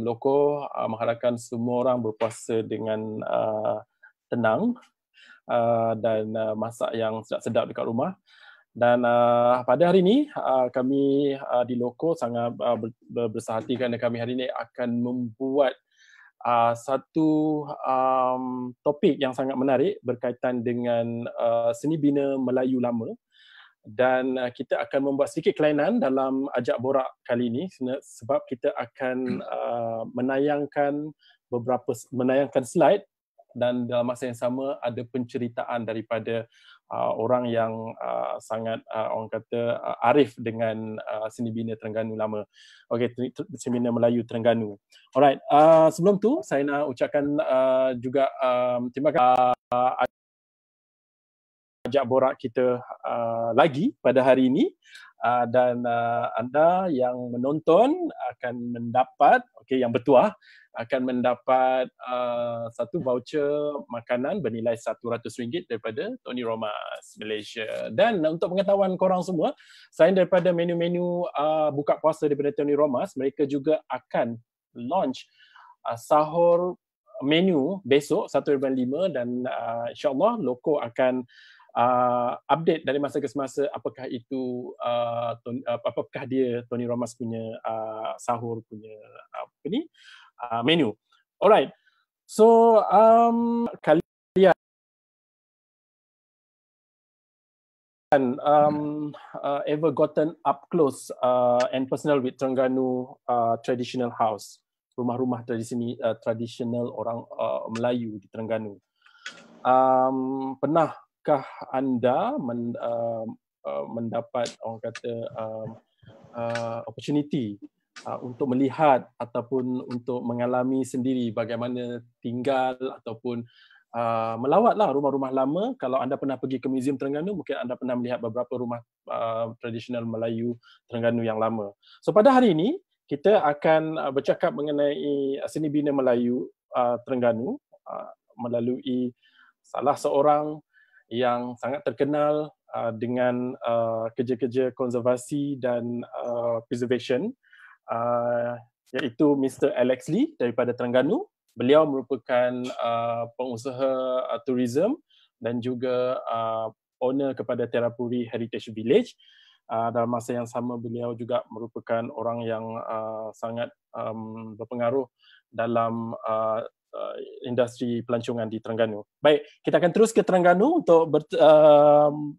Loko mengharapkan semua orang berpuasa dengan tenang dan masak yang sedap-sedap dekat rumah. Dan pada hari ini kami di Loko sangat berbesar hati kerana kami hari ini akan membuat satu topik yang sangat menarik berkaitan dengan seni bina Melayu lama. Dan kita akan membuat sedikit kelainan dalam ajak borak kali ini sebab kita akan menayangkan slide dan dalam masa yang sama ada penceritaan daripada orang yang sangat orang kata arif dengan seni bina Terengganu lama. Okey, seni bina Melayu Terengganu. Alright, sebelum tu saya nak ucapkan juga terima kasih ajak borak kita lagi pada hari ini dan anda yang menonton akan mendapat yang bertuah akan mendapat satu voucher makanan bernilai RM100 daripada Tony Romas Malaysia. Dan untuk pengetahuan korang semua, selain daripada menu-menu buka puasa daripada Tony Romas, mereka juga akan launch sahur menu besok 1/5 dan insyaAllah Loko akan update dari masa ke semasa apakah itu apakah dia Tony Romas punya sahur punya menu. Alright. So kalian ever gotten up close and personal with Terengganu traditional house, rumah-rumah tradisional orang Melayu di Terengganu? Pernahkah anda mendapat orang kata opportunity untuk melihat ataupun untuk mengalami sendiri bagaimana tinggal ataupun melawatlah rumah-rumah lama? Kalau anda pernah pergi ke Museum Terengganu, mungkin anda pernah melihat beberapa rumah tradisional Melayu Terengganu yang lama. So pada hari ini kita akan bercakap mengenai seni bina Melayu Terengganu melalui salah seorang yang sangat terkenal dengan kerja-kerja konservasi dan preservation, iaitu Mr. Alex Lee daripada Terengganu. Beliau merupakan pengusaha tourism dan juga owner kepada Terapuri Heritage Village. Dalam masa yang sama beliau juga merupakan orang yang sangat berpengaruh dalam industri pelancongan di Terengganu. Baik, kita akan terus ke Terengganu untuk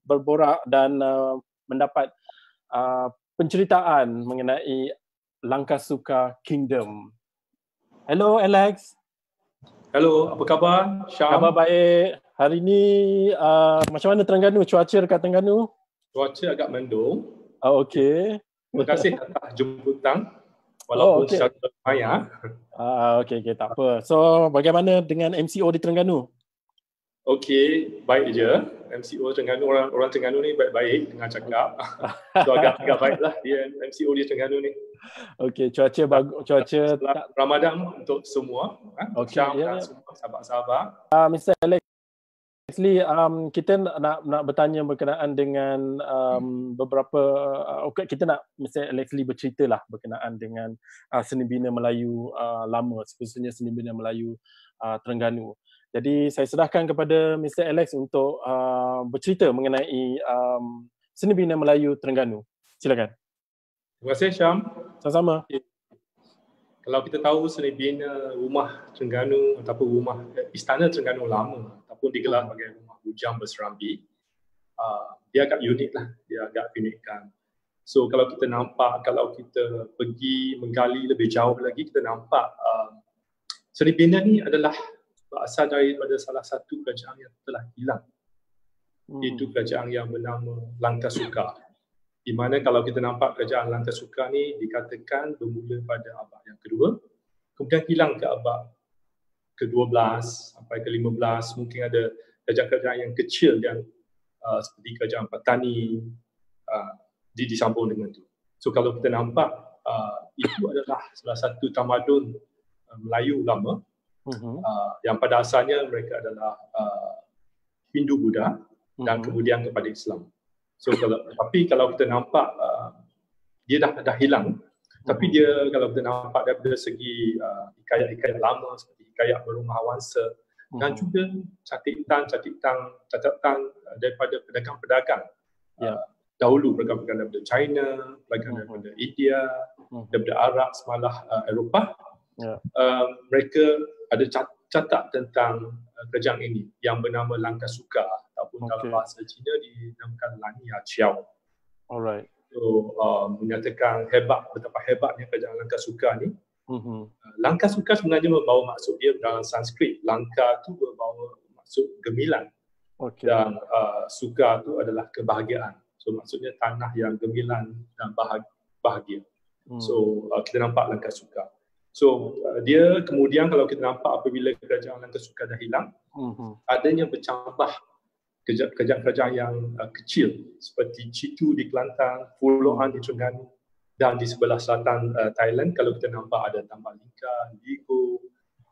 berborak dan mendapat penceritaan mengenai Langkasuka Kingdom. Hello Alex. Hello, apa khabar? Syam. Khabar baik. Hari ini macam mana Terengganu? Cuaca dekat Terengganu? Cuaca agak mendung. Okey. Terima kasih atas jemputan walaupun secara maya. Okey, tak apa. So, bagaimana dengan MCO di Terengganu? Okey, baik je. MCO Terengganu, orang Terengganu ni baik-baik dengan cakap. So agak baiklah dia MCO di Terengganu ni. Okey, cuaca bagus, cuaca Ramadan untuk semua, okey, Syam dan semua sahabat-sahabat. Mr. Alex Lee, kita nak bertanya berkenaan dengan beberapa kita nak Mr. Alex Lee berceritalah berkenaan dengan seni bina Melayu lama, khususnya seni bina Melayu Terengganu. Jadi saya serahkan kepada Mr. Alex untuk bercerita mengenai seni bina Melayu Terengganu. Silakan. Terima kasih Syam. Sama-sama. Kalau kita tahu seni bina rumah Terengganu ataupun rumah istana Terengganu lama ataupun digelar sebagai rumah bujang berserambi, dia agak unik lah, dia agak unikkan. So kalau kita nampak, kalau kita pergi menggali lebih jauh lagi, kita nampak seni bina ni adalah berasal daripada salah satu kerajaan yang telah hilang. Itu kerajaan yang bernama Langkasuka. Di mana kalau kita nampak kerajaan Langkasuka ni dikatakan bermula pada abad yang kedua, kemudian hilang ke abad ke-12 sampai ke-15. Mungkin ada kerajaan-kerajaan yang kecil yang seperti kerajaan Patani disambung dengan itu. So kalau kita nampak itu adalah salah satu tamadun Melayu lama yang pada asalnya mereka adalah Hindu Buddha dan kemudian kepada Islam. So tapi kalau kita nampak dia dah hilang, Tapi dia kalau kita nampak daripada segi hikayat-hikayat lama seperti hikayat Berumah Awansa dan juga catatan daripada pedagang-pedagang dahulu, pedagang daripada China, pedagang daripada India, daripada Arab semalah Eropah. Mereka ada catat tentang kerajaan ini yang bernama Langkah Suka ataupun dalam bahasa Cina dinamakan Lania Chiao. Alright. So menyatakan betapa hebatnya kerajaan Langkah Suka ni. Langkah Suka sebenarnya membawa maksud dia dalam Sanskrit. Langkah tu membawa maksud gemilang. Dan Suka tu adalah kebahagiaan. So maksudnya tanah yang gemilang dan bahagia. So kita nampak Langkah Suka. So dia kemudian kalau kita nampak apabila kerajaan Langkah Suka dah hilang, adanya bercambah kerajaan-kerajaan yang kecil seperti Chitu di Kelantan, Pulau An di Terengganu dan di sebelah selatan Thailand kalau kita nampak ada Tambalika, Ligo,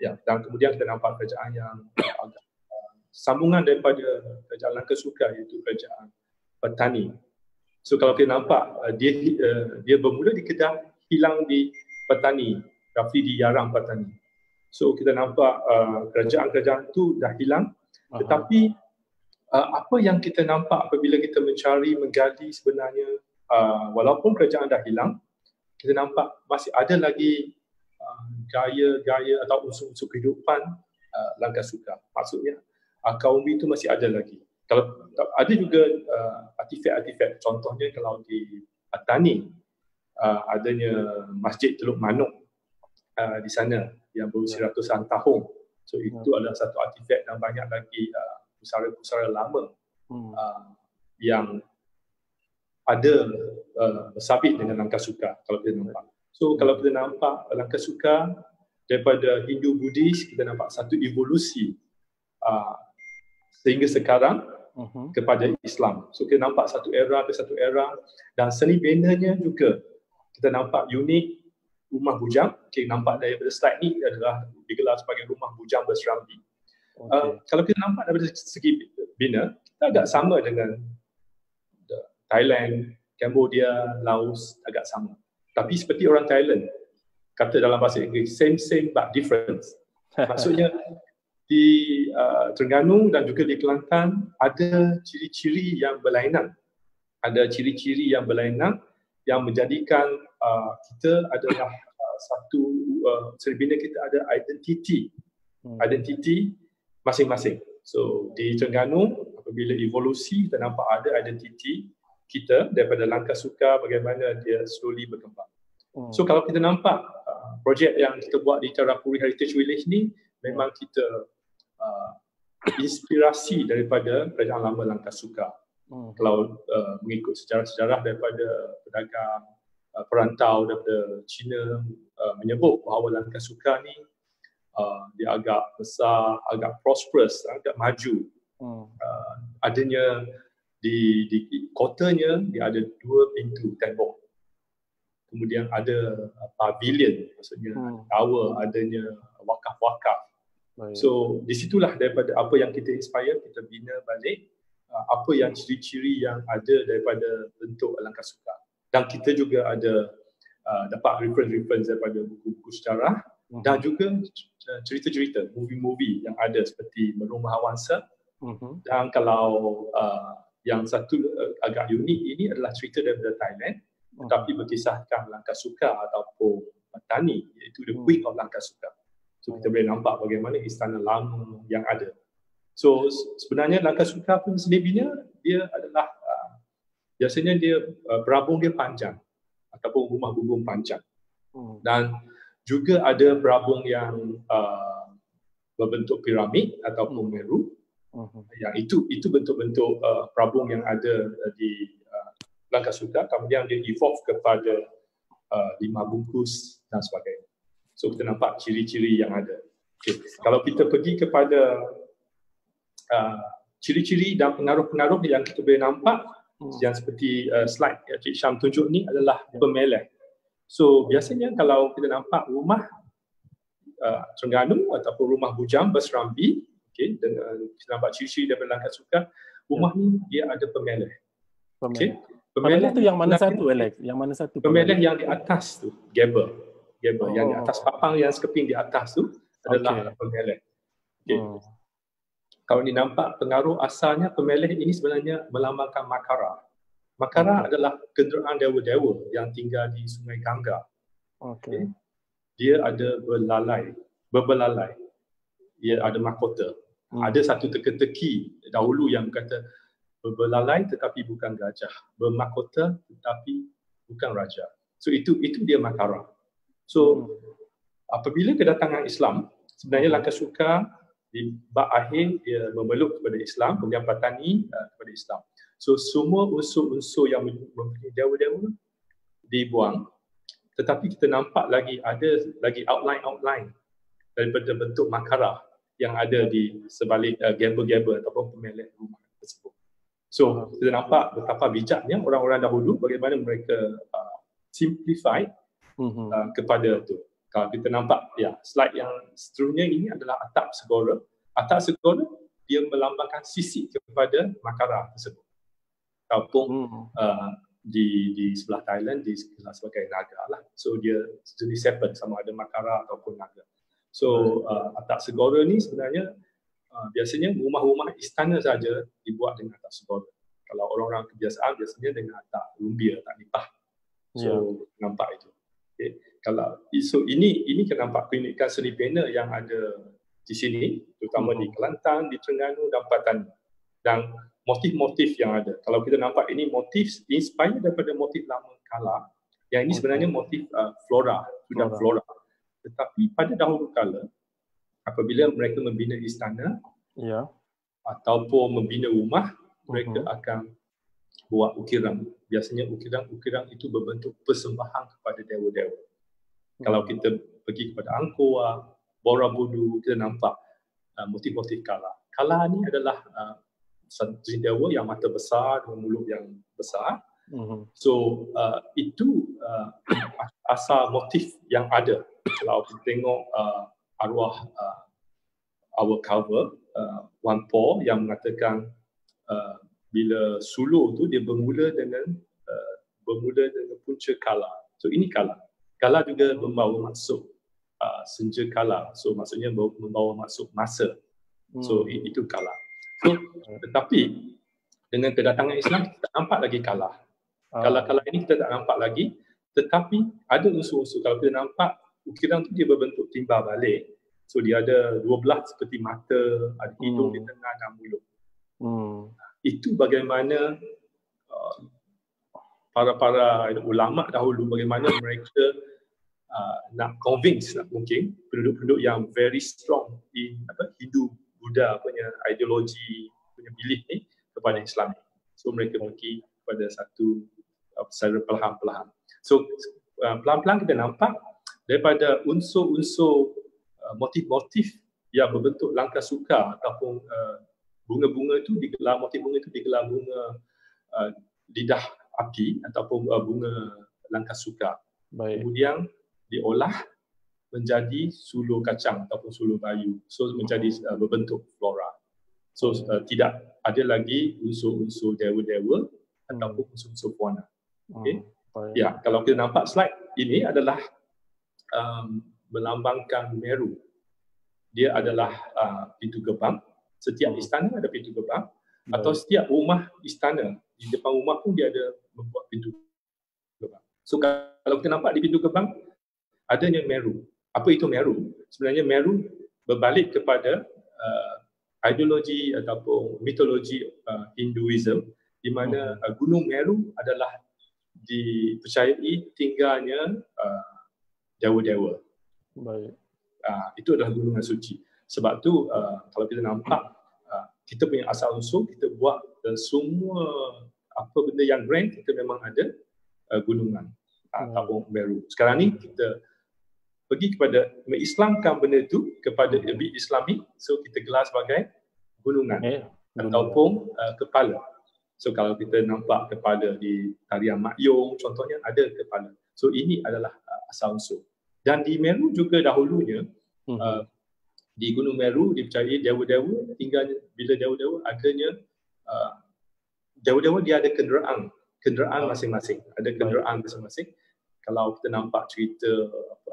dan kemudian kita nampak kerajaan yang sambungan daripada kerajaan Langkah Suka iaitu kerajaan Petani. So kalau kita nampak dia bermula di Kedah, hilang di Petani, Rafi di Yarang Petani. So kita nampak kerajaan-kerajaan tu dah hilang, tetapi apa yang kita nampak apabila kita menggali sebenarnya walaupun kerajaan dah hilang, kita nampak masih ada lagi gaya-gaya atau unsur-unsur kehidupan Langkah Suka. Maksudnya kaum itu masih ada lagi. Kalau ada juga artifak-artifak, contohnya kalau di Petani adanya Masjid Teluk Manuk di sana yang berusia ratusan tahun. So itu adalah satu artifak dan banyak lagi pusara-pusara lama yang ada bersabit dengan Langkah Suka kalau kita nampak. So kalau kita nampak Langkah Suka daripada Hindu Buddhis, kita nampak satu evolusi sehingga sekarang kepada Islam. So kita nampak satu era ke satu era dan seni benanya juga kita nampak unik. Rumah bujang, kita nampak daripada slide ni adalah digelar sebagai Rumah Bujang Berserambi. Kalau kita nampak daripada segi bina, kita agak sama dengan Thailand, Cambodia, Laos, agak sama. Tapi seperti orang Thailand, kata dalam bahasa Inggeris, same but different. Maksudnya di Terengganu dan juga di Kelantan ada ciri-ciri yang berlainan. Ada ciri-ciri yang berlainan yang menjadikan kita adalah satu serbina kita ada identiti masing-masing. So di Terengganu apabila evolusi kita nampak ada identiti kita daripada Langkah Suka bagaimana dia slowly berkembang. So kalau kita nampak projek yang kita buat di Tarapuri Heritage Village ni memang kita inspirasi daripada kerajaan lama Langkah Suka. Kalau mengikut sejarah-sejarah daripada pedagang perantau daripada China menyebut bahawa Langkah Suka ni dia agak besar, agak prosperous, agak maju. Adanya di kotanya dia ada 2 pintu tembok. Kemudian ada pavilion, maksudnya tower, adanya wakaf-wakaf. So di situlah daripada apa yang kita inspire, kita bina balik apa yang ciri-ciri yang ada daripada bentuk Langkah Suka. Dan kita juga ada dapat reference daripada buku-buku sejarah dan juga cerita-cerita, movie-movie yang ada seperti Berumah Awansa. Dan kalau yang satu agak unik ini adalah cerita daripada Thailand, tetapi berkisahkan Langkah Suka ataupun Petani, iaitu The Queen of Langkah Suka. So kita boleh nampak bagaimana istana lama yang ada. So sebenarnya Langkah Suka pun sendirinya dia adalah biasanya dia berabung dia panjang ataupun rumah bumbung panjang. Dan juga ada berabung yang berbentuk piramid ataupun meru. Yang itu bentuk-bentuk berabung yang ada di Langkah Suka, kemudian dia evolve kepada 5 bungkus dan sebagainya. So kita nampak ciri-ciri yang ada. Okay. Kalau kita pergi kepada ciri-ciri dan pengaruh-pengaruh yang kita boleh nampak yang seperti slide yang Cik Syam tunjuk ni adalah pemeleh. So biasanya kalau kita nampak rumah Terengganu ataupun rumah bujang berserambi, okay, dengan kita nampak ciri-ciri daripada Langkah Suka, rumah ni dia ada pemeleh. Okay. Pemeleh tu yang mana satu, Alex? Yang mana satu? Pemeleh yang di atas tu, gaber. Yang di atas papang, yang sekeping di atas tu adalah pemeleh. Okay. Kalau dinampak pengaruh asalnya, pemeleh ini sebenarnya melambangkan Makara. Makara adalah kenderaan dewa-dewa yang tinggal di Sungai Gangga. Okay. Dia ada berbelalai. Dia ada mahkota. Ada satu teka-teki dahulu yang kata berbelalai tetapi bukan gajah, bermahkota tetapi bukan raja. So itu dia Makara. So apabila kedatangan Islam, sebenarnya Langkasuka di bab akhir dia memeluk kepada Islam, kemudian Patani kepada Islam. So semua unsur-unsur yang mempunyai dewa-dewa dibuang, tetapi kita nampak ada lagi outline daripada bentuk Makara yang ada di sebalik gaber-gaber ataupun pemeleh rumah tersebut. So kita nampak betapa bijaknya orang-orang dahulu bagaimana mereka simplify kepada tu. Kalau kita nampak slide yang seterusnya ini adalah atap segora. Atap segora dia melambangkan sisi kepada Makara tersebut. Kampung di sebelah Thailand dikenal sebagai naga lah. So dia jenis serpent, sama ada Makara ataupun naga. So atap segora ni sebenarnya biasanya rumah-rumah istana saja dibuat dengan atap segora. Kalau orang-orang kebiasaan biasanya dengan atap rumbia, atap nipah. So nampak itu. Okay. So ini kita nampak keunikan seni pena yang ada di sini, terutama di Kelantan, di Terengganu dan Patani. Dan motif-motif yang ada. Kalau kita nampak ini motif inspired daripada motif lama kala. Yang ini sebenarnya motif flora. Tetapi pada dahulu kala, apabila mereka membina istana ataupun membina rumah, mereka akan buat ukiran. Biasanya ukiran itu berbentuk persembahan kepada dewa-dewa. Kalau kita pergi kepada Angkor, Borobudur, kita nampak motif-motif kala. Kala ni adalah satu dewa yang mata besar dengan mulut yang besar. So itu asal motif yang ada. Kalau kita tengok arwah our cover Wan Po yang mengatakan bila suluh tu dia bermula dengan punca kala. So ini kala. Kala juga membawa maksud senja kala. So maksudnya membawa maksud masa. So itu kala. So tetapi dengan kedatangan Islam kita tak nampak lagi kala. Kala-kala ini kita tak nampak lagi, tetapi ada unsur-unsur. Kalau kita nampak ukiran tu dia berbentuk timbal balik. So dia ada 12 seperti mata, ada hidung di tengah dan mulut. Itu bagaimana para ulama dahulu bagaimana mereka nak convince mungkin penduduk-penduduk yang very strong in Hindu Buddha punya ideologi punya belief ni kepada Islam. So mereka pergi kepada satu secara perlahan-perlahan. So pelan-pelan kita nampak daripada unsur-unsur motif-motif yang berbentuk Langkasuka ataupun bunga-bunga itu digelar, motif bunga itu digelar bunga lidah api ataupun bunga Langkasuka. Kemudian diolah menjadi suluh kacang ataupun suluh bayu. So menjadi berbentuk flora. So tidak ada lagi unsur-unsur dewa-dewa ataupun unsur-unsur pewarna. Okay? Ya, kalau kita nampak slide ini adalah melambangkan Meru. Dia adalah pintu gerbang. Setiap istana ada pintu gerbang. Atau setiap rumah istana, di depan rumah pun dia ada membuat pintu gerbang. So kalau kita nampak di pintu gerbang, adanya Meru. Apa itu Meru? Sebenarnya Meru berbalik kepada ideologi ataupun mitologi Hinduism, di mana Gunung Meru adalah dipercayai tinggalnya dewa-dewa. Itu adalah gunungan suci. Sebab tu kalau kita nampak kita punya asal usul, kita buat semua apa benda yang grand, kita memang ada gunungan ataupun Meru. Sekarang ni kita pergi kepada mengislamkan benda itu kepada lebih Islami, so kita gelar sebagai gunungan ataupun kepala. So kalau kita nampak kepala di tarian Mak Yong contohnya ada kepala. So ini adalah asal usul. Dan di Meru juga dahulunya di Gunung Meru dipercayai dewa-dewa tinggalnya, bila dewa-dewa adanya dewa-dewa dia ada kenderaan kenderaan masing-masing. Ada kenderaan masing-masing. Kalau kita nampak cerita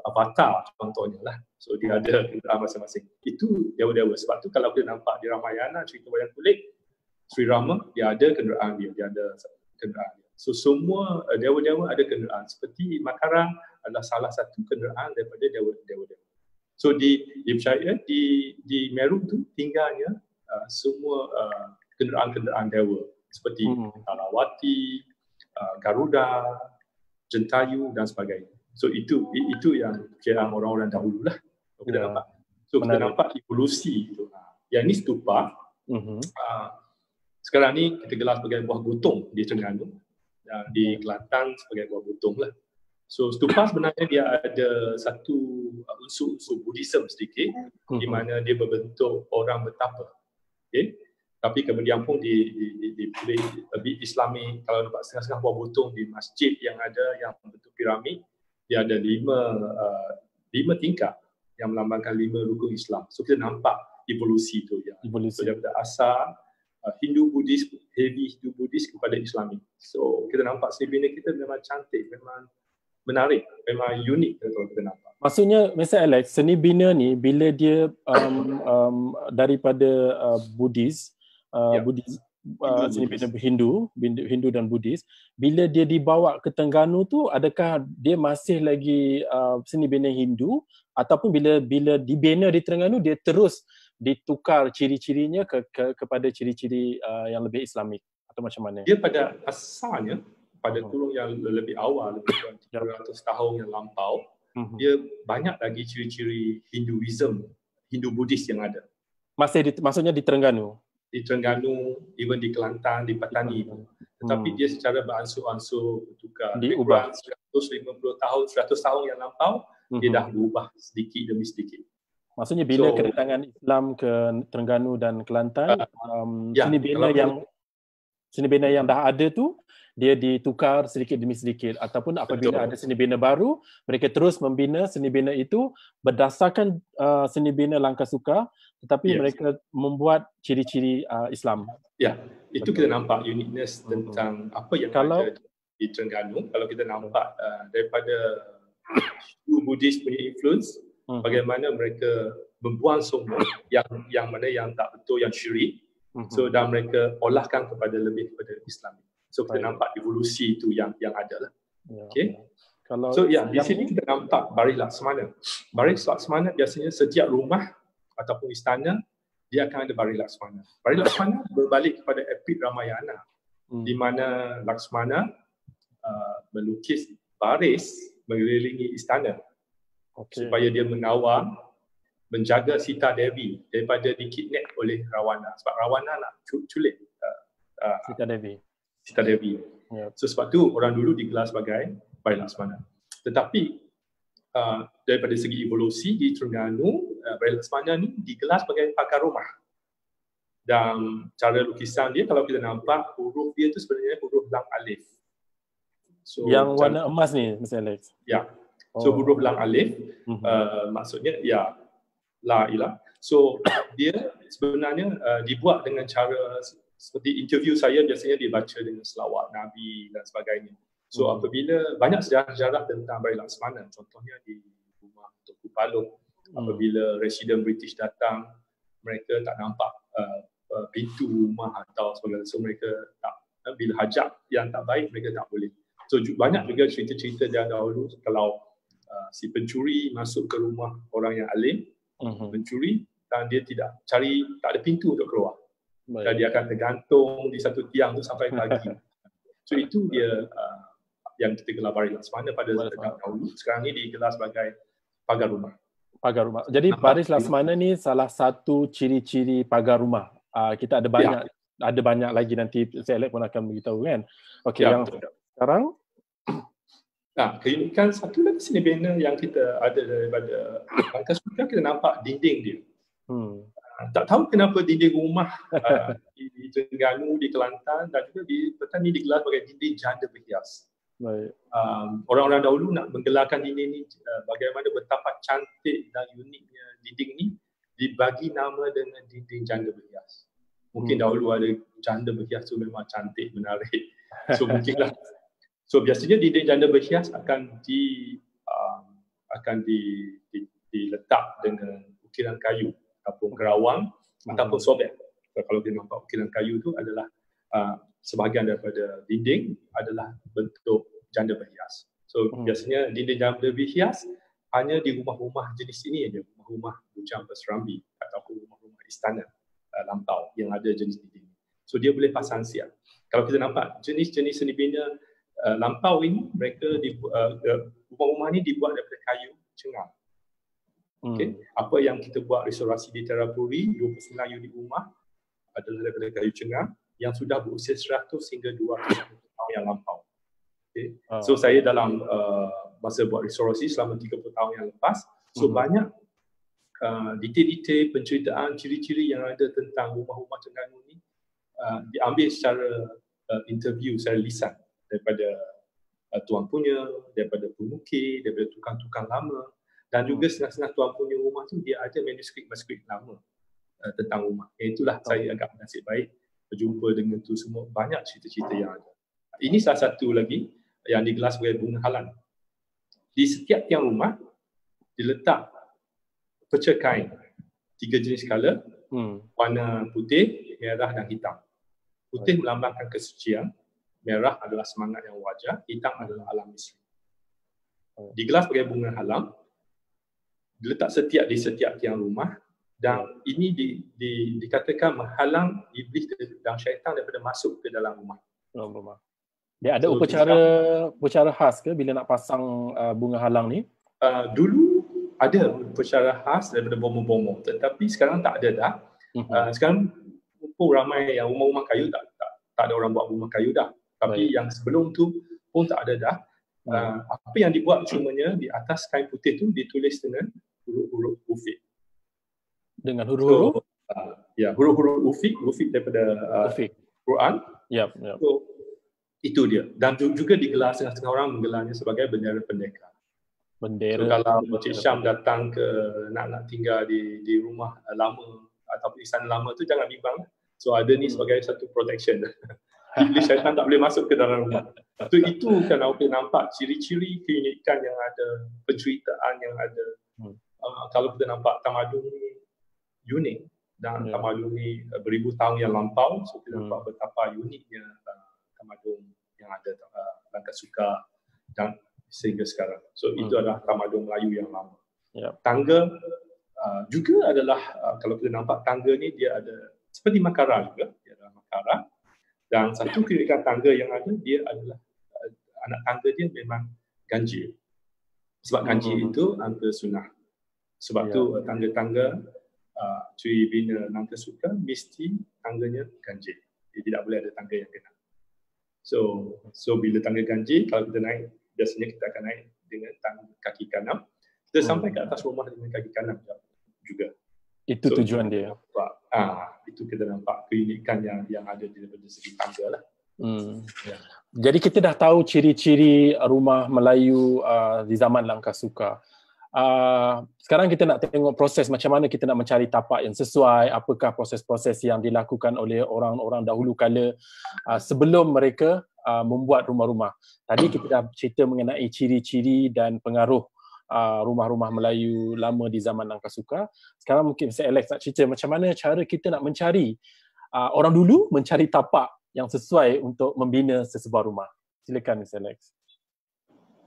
Avatar contohnya lah. So dia ada kenderaan masing-masing. Itu dewa-dewa. Sebab tu kalau kita nampak di Ramayana cerita wayang kulit, Sri Rama dia ada kenderaan dia ada kenderaan dia. So semua dewa-dewa ada kenderaan. Seperti Makarang adalah salah satu kenderaan daripada dewa-dewa. So dipercaya di Meru tu tinggalnya semua kenderaan-kenderaan dewa seperti Tarawati, Garuda, Jentayu dan sebagainya. So itu yang kiraan orang-orang dahulu lah. Kita nampak. So kita nampak evolusi itu. Yang ni stupa. Sekarang ni kita gelar sebagai buah gotong di Terengganu dan di Kelantan sebagai buah gotong lah. So stupa sebenarnya dia ada satu unsur-unsur Buddhism sedikit di mana dia berbentuk orang bertapa. Okay? Tapi kemudian pun lebih Islami. Kalau nampak setengah-setengah buah gotong di masjid yang ada yang bentuk piramid, dia ada lima tingkat yang melambangkan 5 rukun Islam. So kita nampak evolusi tu ya. So daripada asal Hindu-Buddhis, heavy Hindu-Buddhis kepada Islami. So kita nampak seni bina kita memang cantik, memang menarik, memang unik kalau kita nampak. Maksudnya, Mr. Alex, seni bina ni bila dia daripada Buddhis, seni bina Hindu dan Buddhis, bila dia dibawa ke Terengganu tu, adakah dia masih lagi seni bina Hindu ataupun bila dibina di Terengganu dia terus ditukar ciri-cirinya kepada ciri-ciri yang lebih Islamik atau macam mana? Dia pada asalnya pada kurung yang lebih awal, lebih kurang 300 tahun yang lampau, dia banyak lagi ciri-ciri Hinduism, Hindu-Buddhis yang ada. Maksudnya di Terengganu? Di Terengganu, even di Kelantan, di Patani. Tetapi dia secara beransur-ansur bertukar. Diubah. 150 tahun, 100 tahun yang lampau, dia dah berubah sedikit demi sedikit. Maksudnya bila kedatangan Islam ke Terengganu dan Kelantan, seni bina yang dah ada tu, dia ditukar sedikit demi sedikit. Ataupun apabila ada seni bina baru, mereka terus membina seni bina itu berdasarkan seni bina Langkah Suka, tetapi mereka membuat ciri-ciri Islam. Ya, itu kita nampak uniqueness tentang apa yang ada di Terengganu. Kalau kita nampak daripada Buddhist punya influence, bagaimana mereka membuang semua yang mana yang tak betul, yang syirik. So dan mereka olahkan kepada lebih kepada Islam. So kita nampak evolusi itu yang ada lah. Okay. So di sini kita nampak Baris Laksmana. Baris Laksmana biasanya setiap rumah ataupun istana dia akan ada Baris Laksmana. Baris Laksmana berbalik kepada epik Ramayana, di mana Laksmana melukis baris mengelilingi istana supaya dia mengawal, menjaga Sita Devi daripada dikidnap oleh Rawana. Sebab Rawana nak culik Sita Devi. So sebab tu orang dulu digelar sebagai Baris Laksmana. Tetapi daripada segi evolusi di Terengganu, Baris Laksmana ni digelar sebagai pagar rumah. Dan cara lukisan dia, kalau kita nampak huruf dia tu sebenarnya huruf lang alif. So, yang warna emas ni, Mr. Alex? Ya. So huruf lang alif, maksudnya la ilah. So dia sebenarnya dibuat dengan cara seperti interview saya biasanya dibaca dengan selawat Nabi dan sebagainya. So apabila banyak sejarah-sejarah tentang Baris Laksmana, contohnya di rumah Tunku Palung, apabila residen British datang, mereka tak nampak pintu rumah atau sebagainya. So mereka tak, bila hajat yang tak baik mereka tak boleh. So banyak juga cerita-cerita dahulu kalau si pencuri masuk ke rumah orang yang alim, mencuri dan dia tak ada pintu untuk keluar. Dan dia akan tergantung di satu tiang tu sampai pagi. So itu dia yang kita gelar Baris Laksmana pada dahulu. Sekarang ni digelar sebagai pagar rumah. Pagar rumah. Jadi Baris Laksmana ni salah satu ciri-ciri pagar rumah. Kita ada banyak lagi, nanti saya pun akan beritahu kan. Okey, yang sekarang keunikan satu lagi seni bina yang kita ada daripada Langkah Suka, kita nampak dinding dia. Tak tahu kenapa dinding rumah di Terengganu, di Kelantan dan juga di Patani digelar sebagai dinding janda berhias. Orang-orang dahulu nak menggelarkan dinding ni bagaimana betapa cantik dan uniknya dinding ni, dibagi nama dengan dinding janda berhias. Mungkin dahulu ada janda berhias tu memang cantik, menarik. So mungkinlah. So biasanya dinding janda berhias akan diletak dengan ukiran kayu ataupun gerawang ataupun sobek. Kalau kita nampak ukiran kayu itu adalah sebahagian daripada dinding adalah bentuk janda berhias. So biasanya dinding janda berhias hanya di rumah-rumah jenis ini aja, rumah-rumah bujang berserambi ataupun rumah-rumah istana lampau yang ada jenis dinding. So dia boleh pasang siap. Kalau kita nampak jenis-jenis seni bina lampau ini, mereka rumah-rumah ini dibuat daripada kayu cengang. Okay. Apa yang kita buat restorasi di Terapuri, 29 unit rumah adalah daripada kayu cengang yang sudah berusia 100 hingga 200 tahun yang lampau. Okay. So saya dalam masa buat restorasi selama 30 tahun yang lepas, so banyak detail-detail penceritaan ciri-ciri yang ada tentang rumah-rumah Terengganu ni diambil secara interview, secara lisan daripada tuan punya, daripada pemukir, daripada tukang-tukang lama, dan juga setengah-setengah tuan punya rumah tu dia ada manuskrip lama tentang rumah. Itulah saya agak nasib baik berjumpa dengan tu semua, banyak cerita-cerita yang ada. Ini salah satu lagi yang digelar sebagai bunga halang. Di setiap tiang rumah diletak pecah kain 3 jenis color, warna putih, merah dan hitam. Putih melambangkan kesucian, merah adalah semangat yang wajar, hitam adalah alam Islam. Digelar sebagai bunga halang, diletak di setiap tiang rumah, dan ini dikatakan menghalang iblis dan syaitan daripada masuk ke dalam rumah. Dia ada upacara khas ke bila nak pasang bunga halang ni? Dulu ada upacara khas daripada bomo-bomo, tetapi sekarang tak ada dah. Sekarang pun ramai yang rumah-rumah kayu tak ada orang buat rumah kayu dah. Tapi yang sebelum tu pun tak ada dah. Apa yang dibuat cumanya di atas kain putih tu ditulis dengan huruf-huruf ufik. Dengan huruf-huruf? Ya, huruf-huruf ufik daripada Quran. Yep. So, itu dia. Dan juga digelar, setengah-setengah orang menggelarnya sebagai bendera pendekar. So, kalau Cik Syam datang ke nak tinggal di rumah lama ataupun istana lama tu, jangan bimbang. So ada ni sebagai satu protection. Iblis syaitan tak boleh masuk ke dalam rumah. So itu kan kita nampak ciri-ciri keunikan yang ada, penceritaan yang ada. Kalau kita nampak tamadun ni unik dan tamadun ni beribu tahun yang lampau, so kita nampak betapa uniknya tamadun yang ada Langkat Suka dan sehingga sekarang. So itu adalah tamadun Melayu yang lama. Tangga juga adalah kalau kita nampak tangga ni dia ada seperti makara juga, dia adalah makara. Dan satu keunikan tangga yang ada, dia adalah anak tangga dia memang ganjil. Sebab ganjil itu angka sunnah. Sebab tu tangga-tangga Curi Bina Langkat Suka mesti tangganya ganjil. Dia tidak boleh ada tangga yang kena. So bila tangga ganjil, kalau kita naik, biasanya kita akan naik dengan kaki kanan. Kita sampai ke atas rumah dengan kaki kanan juga. Itu tujuan dia. Itu kita nampak keunikan yang ada daripada segi tangga lah. Jadi kita dah tahu ciri-ciri rumah Melayu di zaman Langkat Suka. Sekarang kita nak tengok proses macam mana kita nak mencari tapak yang sesuai, apakah proses-proses yang dilakukan oleh orang-orang dahulu kala sebelum mereka membuat rumah-rumah. Tadi kita dah cerita mengenai ciri-ciri dan pengaruh rumah-rumah Melayu lama di zaman Langkat Suka. Sekarang mungkin Mr. Alex nak cerita macam mana cara kita nak mencari orang dulu mencari tapak yang sesuai untuk membina sesebuah rumah. Silakan Mr. Alex.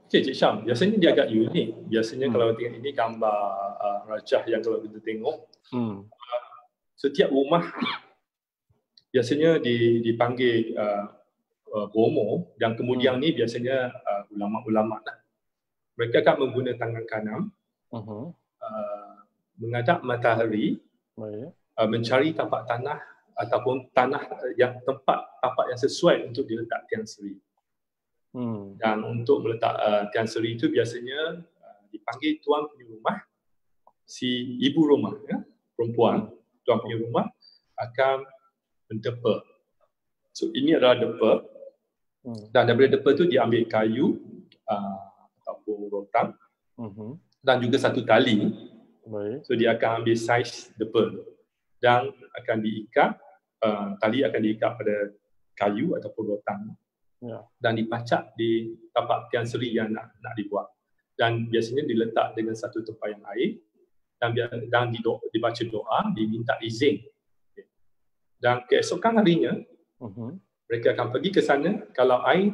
Cik Syam, biasanya dia agak unik. Biasanya kalau tengok ini gambar rajah yang kalau kita tengok, setiap rumah biasanya dipanggil bomo, dan kemudian ni biasanya ulama-ulama lah. Mereka akan menggunakan tangan kanan, menghadap matahari, mencari tapak tanah ataupun tanah yang tempat tapak yang sesuai untuk diletak tiang seri. Dan untuk meletak tiang seri itu biasanya dipanggil tuan punya rumah, si ibu rumah, perempuan, tuan punya rumah akan mendepa. So ini adalah depa, dan daripada depa itu diambil kayu ataupun rotan dan juga satu tali. So dia akan ambil saiz depa dan akan diikat, tali akan diikat pada kayu ataupun rotan dan dipacak di tapak Tian Sri yang nak dibuat. Dan biasanya diletak dengan satu tempayan air dan dibaca doa, diminta izin. Dan keesokan harinya, mereka akan pergi ke sana. Kalau air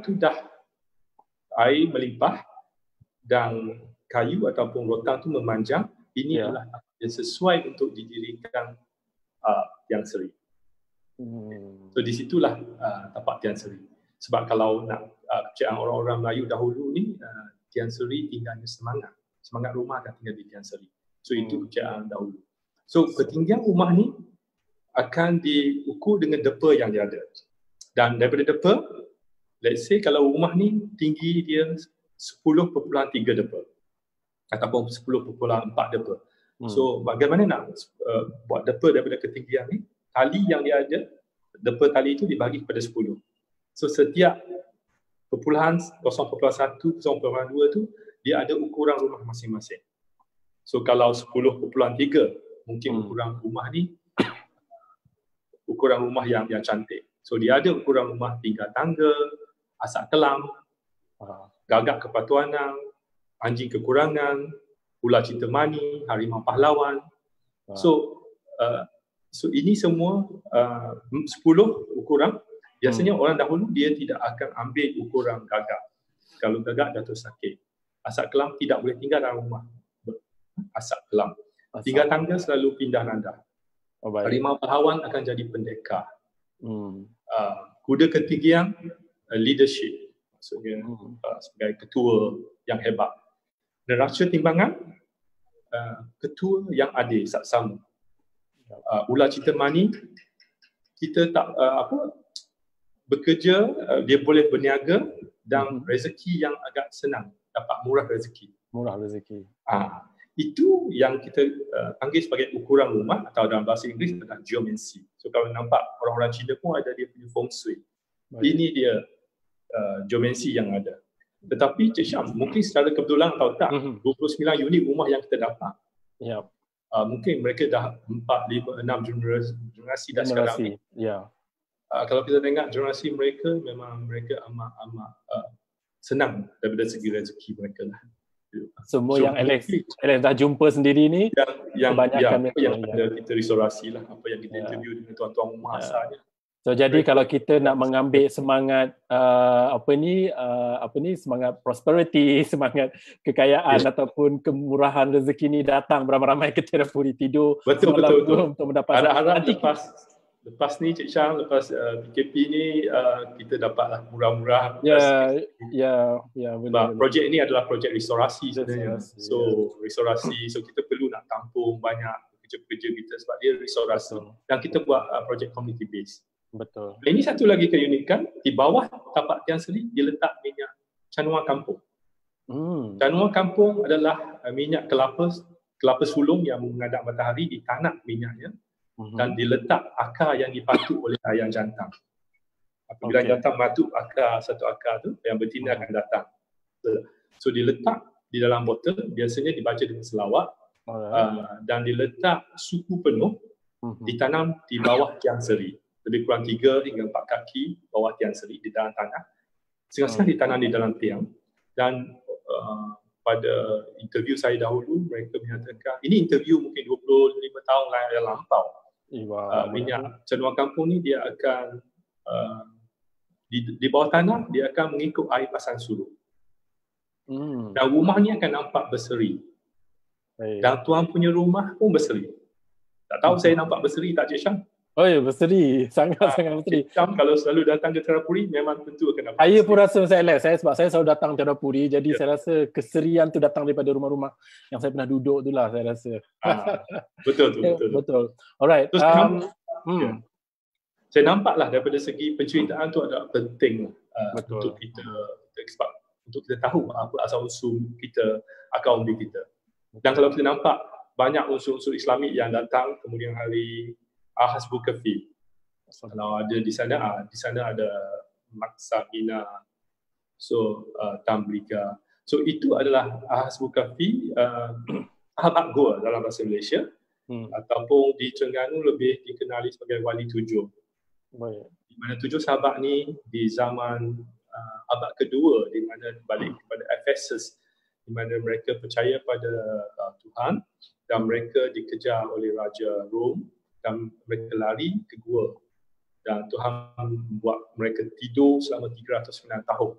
melimpah dan kayu ataupun rotan tu memanjang, ini adalah yang sesuai untuk didirikan Tian Sri. So di situlah tapak Tian Sri. Sebab kalau nak kepercayaan orang-orang Melayu dahulu ni, Tian Sri tinggalnya semangat rumah akan tinggal di Tian Sri. So itu kepercayaan dahulu. So ketinggian rumah ni akan diukur dengan depa yang dia ada. Dan daripada depa, let's say kalau rumah ni tinggi dia 10.3 depa ataupun 10.4 depa. So bagaimana nak buat depa daripada ketinggian ni? Tali yang dia ada, depa tali itu dibagi kepada 10. So setiap perpuluhan 0.1, 0.2 tu dia ada ukuran rumah masing-masing. So kalau 10.3 mungkin ukuran rumah ni ukuran rumah yang cantik. So dia ada ukuran rumah tinggal tangga, asap kelam, gagak kepatuanan, anjing kekurangan, ular cinta mani, harimau pahlawan. So ini semua 10 ukuran. Biasanya orang dahulu dia tidak akan ambil ukuran gagak. Kalau gagak jatuh sakit. Asap kelam tidak boleh tinggal dalam rumah. Asap kelam. Tinggal tangga selalu pindah randah. Harimau pahlawan akan jadi pendekar. Kuda ketinggian leadership. Maksudnya sebagai ketua yang hebat. Neraca timbangan ketua yang adil, saksama. Ular cinta mani, kita tak bekerja, dia boleh berniaga dan rezeki yang agak senang, dapat murah rezeki. Itu yang kita panggil sebagai ukuran rumah atau dalam bahasa Inggeris adalah geomancy. So kalau nampak orang-orang Cina pun ada dia punya feng shui. Ini dia geomancy yang ada. Tetapi Cik Syam, mungkin secara kebetulan atau tak, 29 unit rumah yang kita dapat, mungkin mereka dah 4, 5, 6 generasi dah sekarang ni. Kalau kita tengok generasi mereka, memang mereka amat senang daripada segi rezeki mereka lah. Semua yang Alex dah jumpa sendiri ni, yang ada kita restorasi lah, apa yang kita interview dengan tuan-tuan rumah asalnya. So jadi kalau kita nak mengambil semangat semangat prosperity, semangat kekayaan ataupun kemurahan rezeki ni datang beramai-ramai ke Tirapuri tidur betul untuk mendapat. Harap-harap lepas ni Cik Syam, lepas PKP ni kita dapatlah murah-murah. Benar. Projek ini adalah projek restorasi sebenarnya. Restorasi, so kita perlu nak tampung banyak pekerja-pekerja kita sebab dia restorasi. Dan kita buat projek community based. Betul. Ini satu lagi keunikan, di bawah tapak Tian Sri dia letak minyak canua kampung. Canua kampung adalah minyak kelapa sulung yang menghadap matahari, ditanak minyaknya dan diletak akar yang dipatuk oleh ayam jantan. Apabila jantan matuk satu akar tu, yang betina akan datang. So diletak di dalam botol, biasanya dibaca dengan selawat dan diletak suku penuh, ditanam di bawah Tian Sri. Lebih kurang 3 hingga 4 kaki bawah Tian Sri di dalam tanah. Setengah-setengah ditanam di dalam tiang. Dan pada interview saya dahulu, mereka menyatakan, ini interview mungkin 25 tahun yang lampau. Minyak canua kampung ni dia akan di bawah tanah, dia akan mengikut air pasang surut. Dan rumah ni akan nampak berseri. Dan tuan punya rumah pun berseri. Tak tahu saya nampak berseri tak Cik Syam? Oh ya, berseri. Sangat-sangat berseri. Cik Syam kalau selalu datang ke Tirapuri memang tentu akan nampak. Saya pun rasa sebab saya selalu datang ke Tirapuri, jadi saya rasa keserian tu datang daripada rumah-rumah yang saya pernah duduk tu lah, saya rasa. Betul. Alright. Saya nampaklah daripada segi penceritaan tu adalah penting untuk kita sebab untuk kita tahu apa asal-usul kita, akar umbi kita. Dan kalau kita nampak banyak unsur-unsur Islamik yang datang kemudian hari Ahasbu Kafi. Kalau ada di sana ada Maksa Bina, Tamblika. So itu adalah Ahasbu Kafi, sahabat gua dalam bahasa Malaysia, ataupun di Terengganu lebih dikenali sebagai Wali 7. Di mana 7 sahabat ni di zaman Nabi Muhammad SAW, di zaman Rasulullah SAW, mereka adalah 7 sahabat yang dikenali sebagai Wali 7. Di mana 7 sahabat ni di Terengganu lebih dikenali sebagai Wali 7. Di mana 7 sahabat ni di zaman Nabi Muhammad SAW, di zaman Rasulullah SAW, mereka adalah 7 sahabat yang dikenali sebagai Wali 7. Di mana 7 sahabat ni di zaman abad kedua di mana balik kepada Ephesus di mana mereka percaya pada Tuhan dan mereka dikejar oleh Raja Rom dan mereka lari ke gua dan Tuhan buat mereka tidur selama 309 tahun.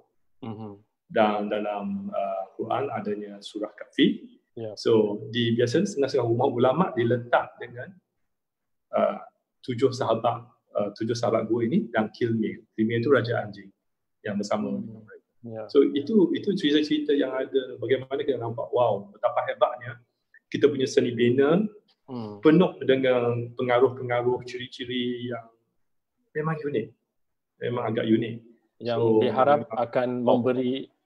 Dan dalam Quran adanya surah Kahfi. So biasanya setengah-setengah rumah ulama diletak dengan 7 sahabat gua ini dan Kilmil. Kilmil itu raja anjing yang bersama dengan mereka. So itu cerita-cerita yang ada bagaimana kita nampak wow betapa hebatnya kita punya seni bina penuh dengan pengaruh-pengaruh ciri-ciri yang memang unik. Memang agak unik. Yang diharap akan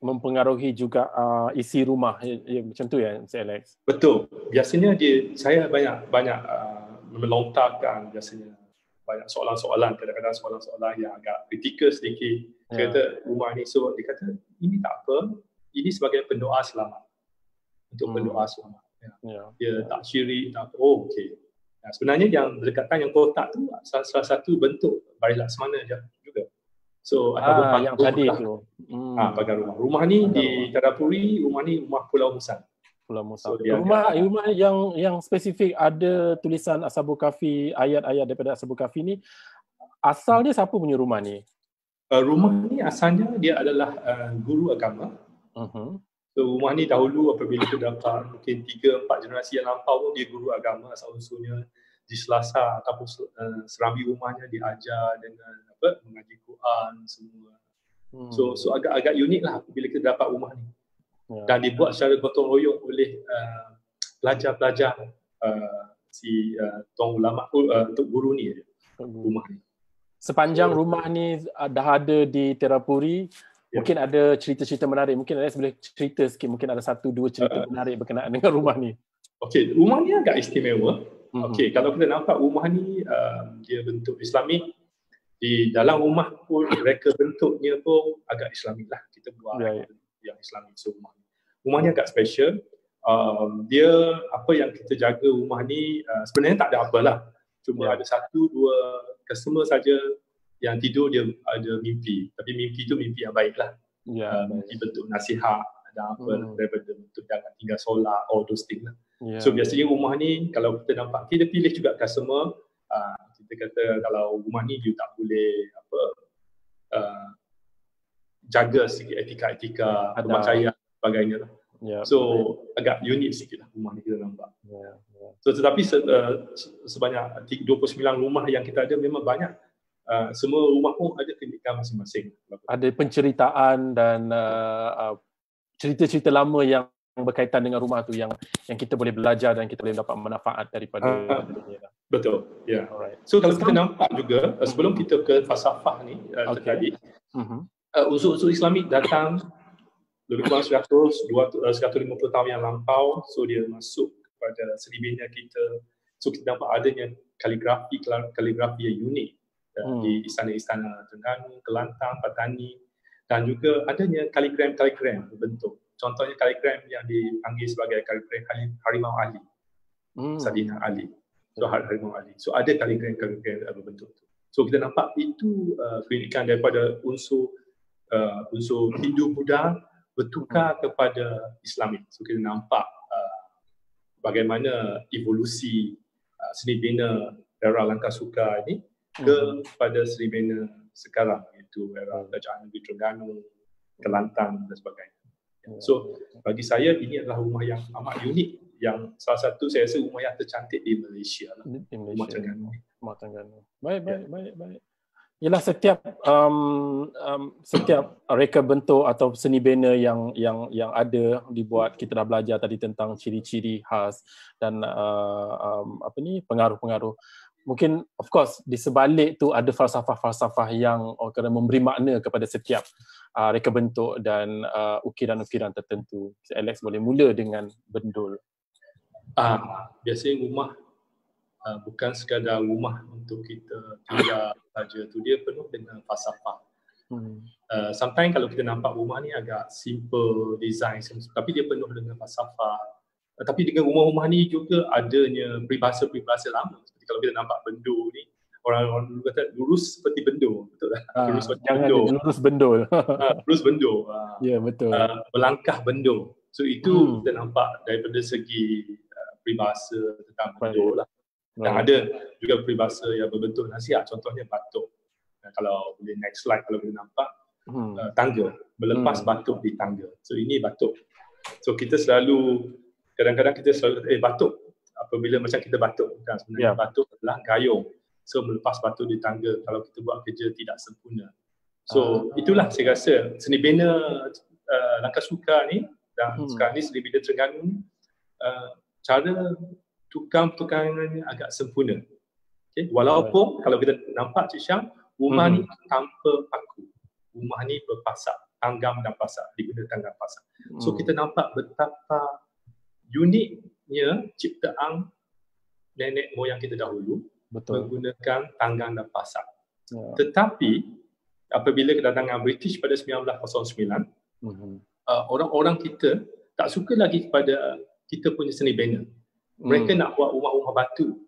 mempengaruhi juga isi rumah macam tu ya Encik Alex. Betul. Biasanya saya banyak melontarkan biasanya banyak soalan-soalan, kadang-kadang soalan-soalan yang agak kritikal sedikit. Dia kata rumah ni, so dia kata ini tak apa, ini sebagai pendoa selamat. Untuk pendoa selamat. Dia tak syirik, tak apa. Oh, okey. Sebenarnya yang berdekatan yang kotak tu salah satu bentuk baris laksamana juga. So ataupun yang tadi tu. Pagar rumah. Rumah ni di Tadapuri, rumah ni rumah Pulau Musang. Pulau Musang. So, rumah yang spesifik ada tulisan Ashabul Kahfi, ayat-ayat daripada Ashabul Kahfi ni asalnya siapa punya rumah ni? Rumah ni asalnya dia adalah guru agama. So rumah ni dahulu apabila terdapat mungkin 3-4 generasi yang lampau pun dia guru agama asal-usulnya di Selasar ataupun serambi rumahnya diajar dengan mengaji Quran semua. So agak-agak unik lah bila kita dapat rumah ni. Dan dibuat secara gotong royong oleh pelajar-pelajar tuan ulama untuk guru ni rumah ni. Sepanjang rumah ni dah ada di Terapuri, mungkin ada cerita-cerita menarik. Mungkin Alex boleh cerita sikit, mungkin ada 1-2 cerita menarik berkenaan dengan rumah ni. Okey, rumah ni agak istimewa. Okey, kalau kita nampak rumah ni dia bentuk Islamik. Di dalam rumah pun mereka bentuknya pun agak Islamik lah. Kita buat yang Islamik. So rumah ni agak special. Dia apa yang kita jaga rumah ni sebenarnya tak ada apalah. Cuma ada 1-2 customer saja yang tidur dia ada mimpi. Tapi mimpi tu mimpi yang baik lah. Mimpi bentuk nasihat dan apa daripada bentuk jangan tinggal solat, all those things lah. So biasanya rumah ni kalau kita nampak, kita pilih juga customer. Kita kata kalau rumah ni you tak boleh jaga sikit etika-etika, kepercayaan sebagainya lah. So agak unik sikit lah rumah ni kita nampak. So tetapi sebanyak 29 rumah yang kita ada memang banyak. Semua rumah pun ada keunikan masing-masing. Ada penceritaan dan cerita-cerita lama yang berkaitan dengan rumah tu yang kita boleh belajar dan kita boleh dapat manfaat daripada betul. Ya. Yeah. So kalau kita nampak juga sebelum kita ke falsafah ni tadi unsur-unsur Islamik datang lebih kurang 150 tahun yang lampau. So dia masuk kepada seni bina kita. So kita nampak adanya kaligrafi yang unik di istana-istana Terengganu, Kelantan, Patani dan juga adanya kaligram berbentuk. Contohnya kaligram yang dipanggil sebagai kaligram Harimau Ali, Sadinah Ali. So Harimau Ali. So ada kaligram berbentuk tu. So kita nampak itu keunikan daripada unsur Hindu-Buddha bertukar kepada Islamik. So kita nampak bagaimana evolusi seni bina era Langkasuka ini kepada seni bina sekarang, iaitu era Kerajaan Negeri Terengganu, Kelantan dan sebagainya. So bagi saya ini adalah rumah yang amat unik, yang salah satu saya rasa rumah yang tercantik di Malaysia lah. Rumah Terengganu. Baik. Ialah setiap reka bentuk atau seni bina yang ada dibuat, kita dah belajar tadi tentang ciri-ciri khas dan pengaruh-pengaruh. Mungkin of course di sebalik tu ada falsafah-falsafah yang memberi makna kepada setiap reka bentuk dan ukiran-ukiran tertentu. Alex boleh mula dengan bendul. Biasanya rumah bukan sekadar rumah untuk kita tinggal saja, tu dia penuh dengan falsafah. Sometimes kalau kita nampak rumah ni agak simple design, tapi dia penuh dengan falsafah. Tapi dengan rumah-rumah ni juga adanya peribahasa-peribahasa lama. Seperti kalau kita nampak bendul ni, orang dulu kata lurus seperti bendul, betul tak? Lurus seperti Jangan bendul. lurus bendul. Lurus bendul. Ya, betul. Melangkah bendul. So itu kita nampak daripada segi peribahasa tentang bendul lah. Dan ada juga peribahasa yang berbentuk nasihat, contohnya batuk. Kalau boleh next slide, kalau boleh nampak, tangga, melepas batuk di tangga. So ini batuk. So kita selalu, kadang-kadang kita selalu batuk apabila macam kita batuk, kan sebenarnya batuk adalah gayung. So melepas batuk di tangga kalau kita buat kerja tidak sempurna. So itulah saya rasa seni bina langkah suka ni, dan sekarang ni seni bina Terengganu, cara tukang-tukangannya agak sempurna. Okay? Walaupun kalau kita nampak Cik Syam, rumah ni tanpa paku. Rumah ni berpasak, tanggam dan pasak, diguna tanggam pasak. So kita nampak betapa uniknya ciptaan nenek moyang kita dahulu menggunakan tanggang dan pasak. Tetapi apabila kedatangan British pada 1909, orang-orang kita tak suka lagi kepada kita punya seni bina. Mereka nak buat rumah-rumah batu.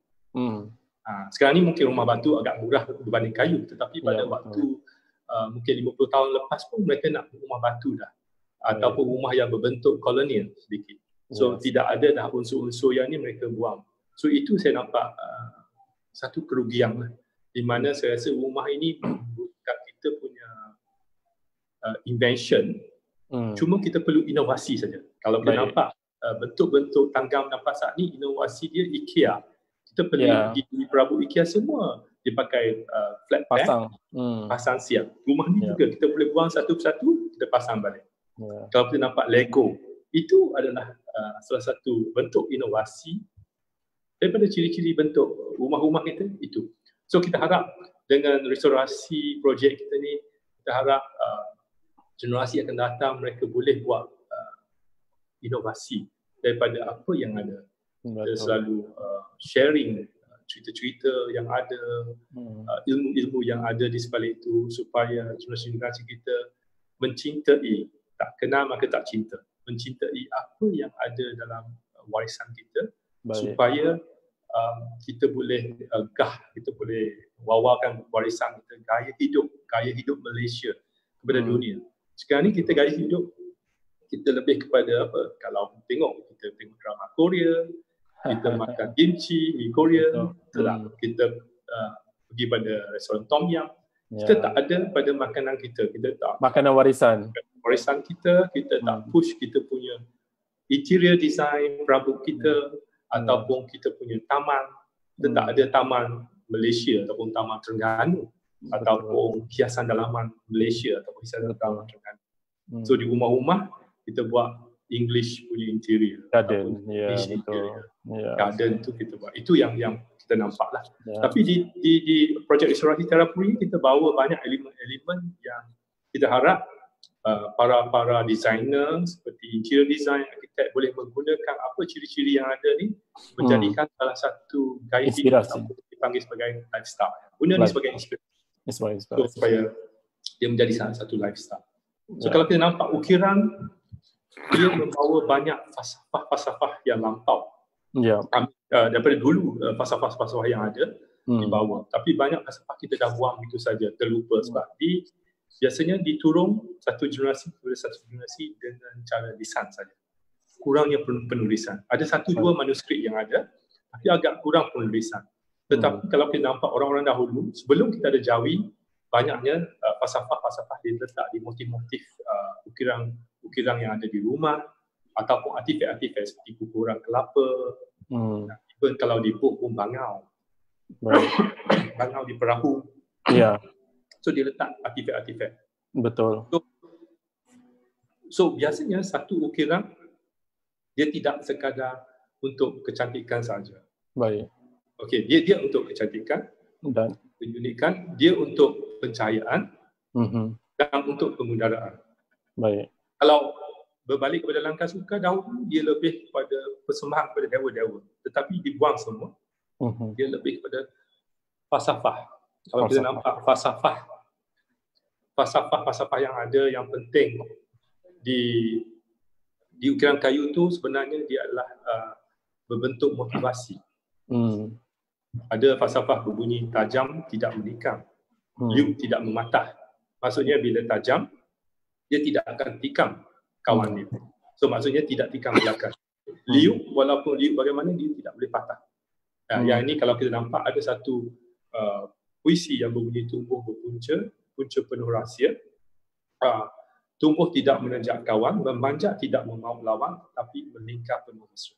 Sekarang ni mungkin rumah batu agak murah berbanding kayu, tetapi pada waktu mungkin 50 tahun lepas pun mereka nak rumah batu dah, ataupun rumah yang berbentuk kolonial sedikit. So tidak ada dah unsur-unsur yang ni mereka buang. So itu saya nampak satu kerugian lah, di mana saya rasa rumah ini bukan kita punya invention, cuma kita perlu inovasi saja. Kalau kita nampak bentuk-bentuk tanggam dan pasak ni, inovasi dia IKEA. Kita pergi di Prabu IKEA semua dipakai flat pack, pasang siap. Rumah ni juga kita boleh buang satu persatu, kita pasang balik. Kalau kita nampak Lego, itu adalah salah satu bentuk inovasi daripada ciri-ciri bentuk rumah-rumah kita itu. So kita harap dengan restorasi projek kita ni, kita harap generasi akan datang mereka boleh buat inovasi daripada apa yang ada. Kita selalu sharing cerita-cerita yang ada, ilmu-ilmu yang ada di sebalik itu, supaya generasi-generasi kita mencintai, tak kenal maka tak cinta, mencintai apa yang ada dalam warisan kita, supaya kita boleh kita boleh wawarkan warisan kita, gaya hidup Malaysia kepada dunia. Sekarang ni kita gaya hidup kita lebih kepada apa? Kalau kita tengok drama Korea, kita makan kimchi, mie Korea, kita pergi pada restoran Tom Yum. Kita tak ada pada makanan kita. Kita tak makanan warisan kita tak push kita punya interior design Prabu kita, ataupun kita punya taman. Kita tak ada taman Malaysia ataupun taman Terengganu, ataupun hiasan dalaman Malaysia ataupun hiasan dalaman Terengganu. So di rumah-rumah kita buat English punya interior, garden, garden tu kita buat. Itu yang kita nampak lah. Tapi di projek restorasi Terapuri kita bawa banyak elemen-elemen yang kita harap para designer seperti interior design, arkitek boleh menggunakan apa ciri-ciri yang ada ni, menjadikan salah satu gaya hidup yang dipanggil sebagai lifestyle. Guna ni sebagai inspirasi. So, supaya dia menjadi salah satu lifestyle. So kalau kita nampak ukiran, dia membawa banyak falsafah yang lampau. Daripada dulu falsafah yang ada dibawa. Tapi banyak falsafah kita dah buang itu saja, terlupa sebab biasanya diturun satu generasi kepada satu generasi dengan cara lisan saja. Kurangnya penulisan. Ada satu dua manuskrip yang ada, tapi agak kurang penulisan. Tetapi kalau kita nampak orang-orang dahulu, sebelum kita ada Jawi, banyaknya falsafah yang letak di motif-motif ukiran yang ada di rumah, ataupun artifak-artifak seperti kukuran kelapa, even kalau di buk pun bangau. Bangau di perahu. So dia letak artifak-artifak. Betul. So biasanya satu ukiran dia tidak sekadar untuk kecantikan saja. Baik. Okey, dia untuk kecantikan dan keunikan, dia untuk pencahayaan dan untuk pengudaraan. Baik. Kalau berbalik kepada langkah suka, dahulu dia lebih kepada persembahan kepada dewa-dewa, tetapi dibuang semua. Dia lebih kepada falsafah. Kalau kita nampak falsafah yang ada yang penting di ukiran kayu tu, sebenarnya dia adalah berbentuk motivasi. Ada falsafah berbunyi tajam tidak menikam, liuk tidak mematah. Maksudnya bila tajam, dia tidak akan tikam kawan dia. So maksudnya tidak tikam belakang. Liuk, walaupun liuk bagaimana, dia tidak boleh patah. Yang ini kalau kita nampak ada satu puisi yang berbunyi tumbuh berpunca, punca penuh rahsia. Tumbuh tidak menenjak kawan, memanjat tidak memaut lawan, tapi melingkar penuh mesra.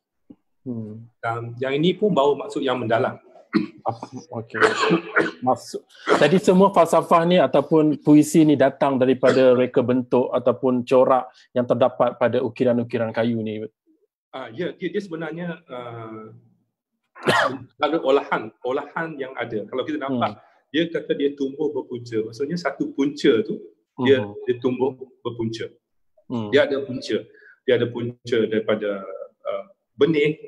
Dan yang ini pun bawa maksud yang mendalam. Okey. Jadi semua falsafah ni ataupun puisi ni datang daripada reka bentuk ataupun corak yang terdapat pada ukiran-ukiran kayu ni. Ya, dia sebenarnya ada olahan yang ada. Kalau kita nampak, dia kata dia tumbuh berpunca. Maksudnya satu punca tu dia tumbuh berpunca. Dia ada punca. Dia ada punca daripada benih,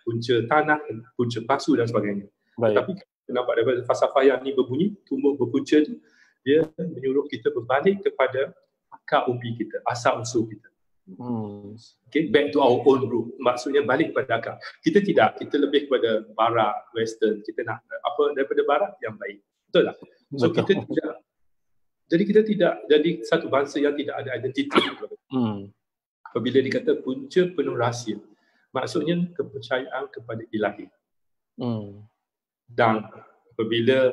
punca tanah, punca pasu dan sebagainya. Tapi kita nampak daripada falsafah yang ni berbunyi tumbuh berpunca tu, dia menyuruh kita berbalik kepada akar umbi kita, asal usul kita. Okay, back to our own root. Maksudnya balik kepada akar. Kita tidak, kita lebih kepada barat, western. Kita nak apa daripada barat yang baik. Betul tak? So betul. Kita tidak, jadi kita tidak jadi satu bangsa yang tidak ada identiti. Apabila dikata punca penuh rahsia, maksudnya kepercayaan kepada ilahi. Dan apabila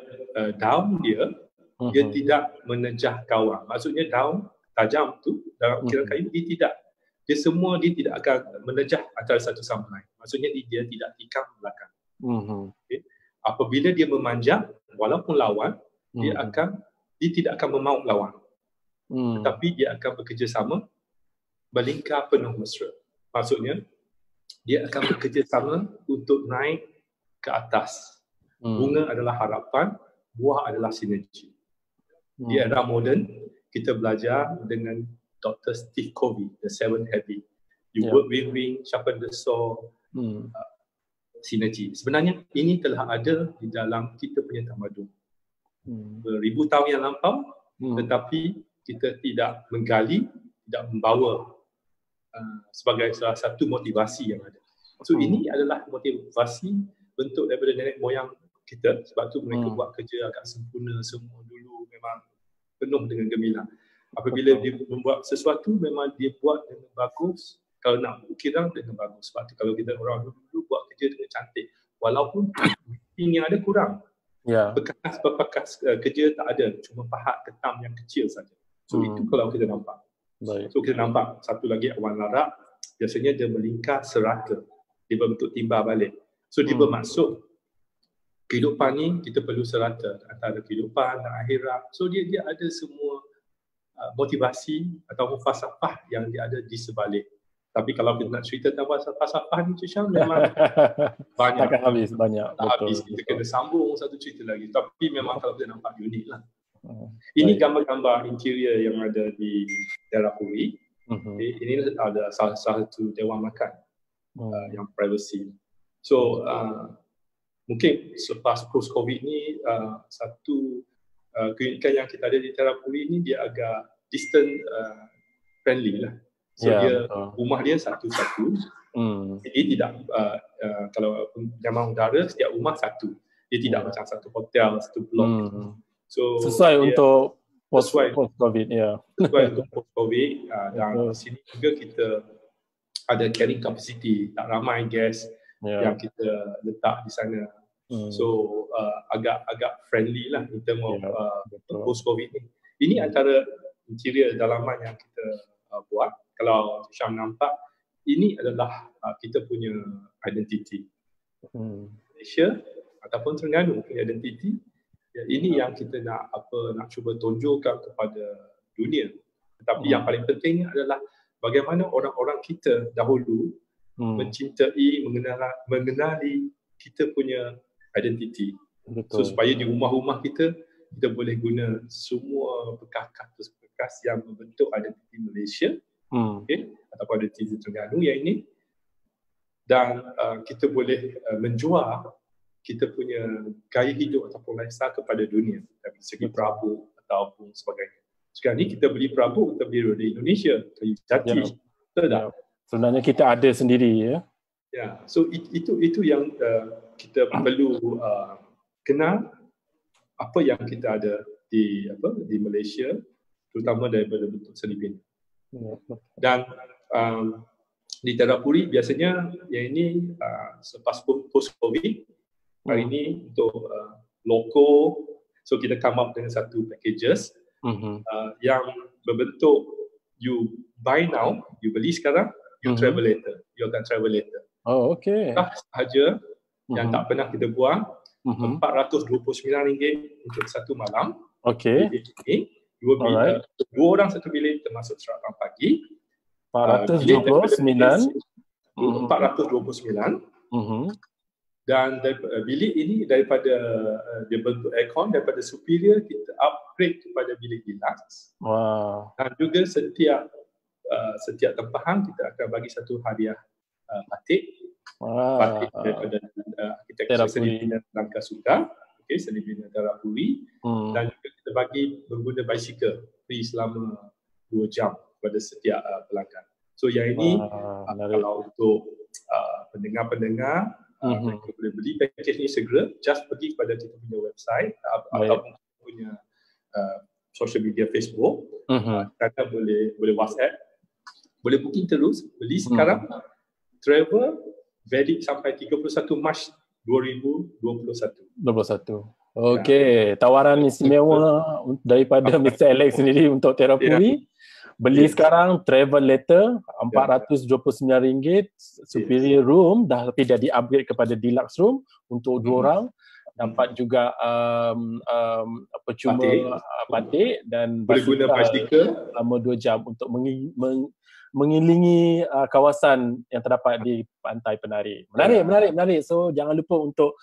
daun dia tidak menejah kawan. Maksudnya daun tajam tu dalam ukiran kayu dia tidak akan menejah antara satu sama lain. Maksudnya dia tidak tikam belakang. Okay. Apabila dia memanjat, walaupun lawan, dia tidak akan memaut lawan. Tetapi dia akan bekerjasama, melingkar penuh mesra. Maksudnya dia akan bekerjasama untuk naik ke atas. Bunga adalah harapan, buah adalah sinergi. Di era moden, kita belajar dengan Dr. Steve Covey, The Seven Habits. You work wing, sharpen the saw, sinergi. Sebenarnya ini telah ada di dalam kita punya tamadun. Beribu tahun yang lampau, tetapi kita tidak menggali, tidak membawa sebagai salah satu motivasi yang ada. So ini adalah motivasi bentuk daripada nenek moyang kita, sebab tu mereka buat kerja agak sempurna semua dulu, memang penuh dengan gemilang. Apabila dia membuat sesuatu, memang dia buat dengan bagus. Kalau nak ukiran dengan bagus. Sebab tu kalau kita orang dulu buat kerja dengan cantik, walaupun yang ada kurang. Bekas kerja tak ada, cuma pahat ketam yang kecil saja. So itu kalau kita nampak. So kita nampak satu lagi awan larak, biasanya dia melingkar serata. Dia berbentuk timbar balik. So dia bermaksud kehidupan ni kita perlu serata antara kehidupan dan akhirat. So dia ada semua motivasi atau falsafah yang dia ada di sebalik. Tapi kalau kita nak cerita tentang falsafah ni, Syam, memang banyak. Takkan habis banyak. Tak habis, kita kena sambung satu cerita lagi. Tapi memang kalau kita nampak unik lah. Ini gambar-gambar interior yang ada di daerah Puri. Ini ada salah satu dewan makan yang privacy. So mungkin selepas post-COVID ni satu keunikan yang kita ada di Terapuri ni, dia agak distant friendly lah. So dia rumah dia satu-satu. Dia tidak kalau pinjaman udara setiap rumah satu. Dia tidak macam satu hotel, satu blok. So sesuai untuk post-COVID, sesuai untuk post-COVID. Dan sini juga kita ada carrying capacity, tak ramai guest yang kita letak di sana. So agak friendly lah in term of post-COVID ni. Ini antara interior dalaman yang kita buat. Kalau Syam nampak, ini adalah kita punya identiti. Malaysia ataupun Terengganu punya identiti. Ini yang kita nak cuba tunjukkan kepada dunia. Tetapi yang paling penting adalah bagaimana orang-orang kita dahulu mencintai, mengenali kita punya identiti. So supaya di rumah-rumah kita boleh guna semua bekas yang membentuk identiti Malaysia, ataupun identiti Terengganu yang ini, dan kita boleh menjual kita punya gaya hidup ataupun lifestyle kepada dunia dari segi perabot ataupun sebagainya. Sekarang ni kita beli perabot, kita beli di Indonesia, kayu jati. Betul tak? Sebenarnya kita ada sendiri, ya. So itu yang kita perlu kenal apa yang kita ada di Malaysia, terutama daripada bentuk seni bina. Dan di Terapuri biasanya yang ini selepas post COVID, hari ini untuk loko, so kita come up dengan satu packages yang berbentuk you buy now, you beli sekarang, you travel later, you akan travel later. Oh, okay. Sahaja yang tak pernah kita buang, RM429 untuk satu malam. Okay. Dua orang satu bilik termasuk sarapan pagi. 429. Dan bilik ini daripada dia bentuk aircon, daripada superior kita upgrade kepada bilik deluxe. Wow. Dan juga setiap tempahan kita akan bagi satu hadiah batik. Batik daripada arkitektur seni bina Langkah Suka, seni bina Terapuri. Dan juga kita bagi berguna basikal free selama 2 jam kepada setiap pelanggan. So yang ini kalau untuk pendengar-pendengar, mereka boleh beli package ni segera, just pergi kepada kita punya website ataupun punya social media Facebook, kata boleh WhatsApp, boleh booking terus, beli sekarang, travel valid sampai 31 Mac 2021. Okey, tawaran istimewa daripada Mr. Alex sendiri untuk Terapuri. Beli sekarang, travel later, RM429, superior room, tapi dah di-upgrade kepada deluxe room untuk 2 orang. Dapat juga percuma batik dan boleh guna basikal selama 2 jam untuk mengelilingi kawasan yang terdapat di Pantai Penari. Menarik. So jangan lupa untuk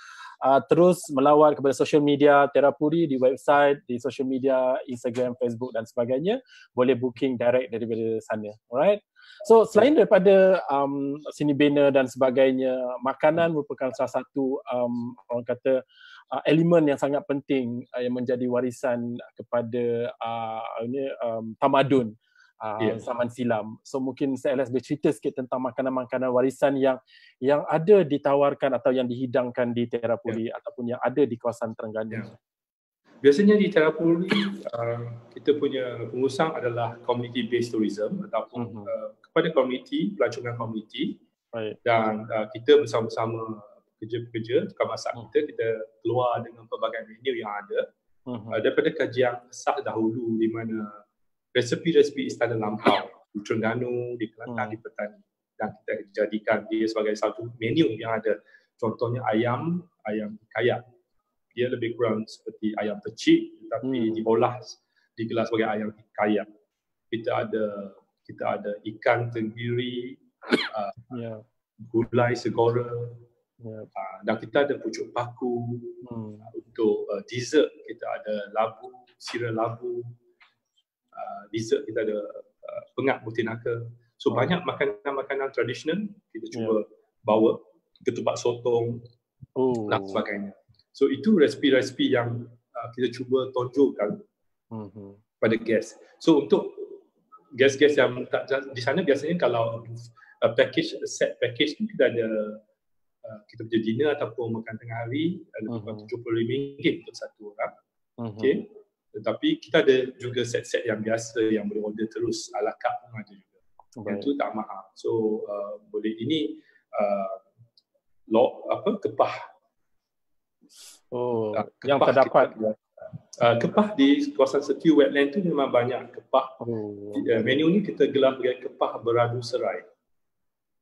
terus melawat kepada social media Terapuri di website, di social media Instagram, Facebook dan sebagainya. Boleh booking direct daripada sana. Alright. So selain daripada seni bina dan sebagainya, makanan merupakan salah satu orang kata elemen yang sangat penting yang menjadi warisan kepada tamadun zaman silam. So mungkin Mr. Alex boleh cerita sikit tentang makanan-makanan warisan yang ada ditawarkan atau yang dihidangkan di Terapuri ataupun yang ada di kawasan Terengganu. Biasanya di Terapuri kita punya pengusang adalah community based tourism ataupun kepada komuniti, pelancongan komuniti. Dan kita bersama-sama pekerja-pekerja tukang masak kita keluar dengan pelbagai menu yang ada daripada kajian sah dahulu di mana resepi-resepi Istana Lampau di Terengganu, di Kelantan, di Petani, dan kita jadikan dia sebagai satu menu yang ada. Contohnya ayam kayak, dia lebih kurang seperti ayam pecik tetapi diolah digelar sebagai ayam kayak. Kita ada ikan tenggiri, gulai segora, dan kita ada pucuk paku. Untuk dessert kita ada labu, sirih labu. Dessert kita ada pengat mutinaka. So banyak makanan-makanan tradisional kita cuba bawa, ketupat sotong dan sebagainya. So itu resepi-resepi yang kita cuba tonjolkan pada guest. So untuk guest-guest yang di sana biasanya kalau set package ni kita ada kita punya dinner ataupun makan tengah hari lebih kurang RM75 untuk satu orang. Okay. Tetapi kita ada juga set-set yang biasa yang boleh order terus ala carte pun ada juga. Yang tu tak mahal. So boleh ini kepah. Yang terdapat kepah di kawasan Setiu Wetland tu memang banyak kepah. Menu ni kita gelar sebagai kepah beradu serai.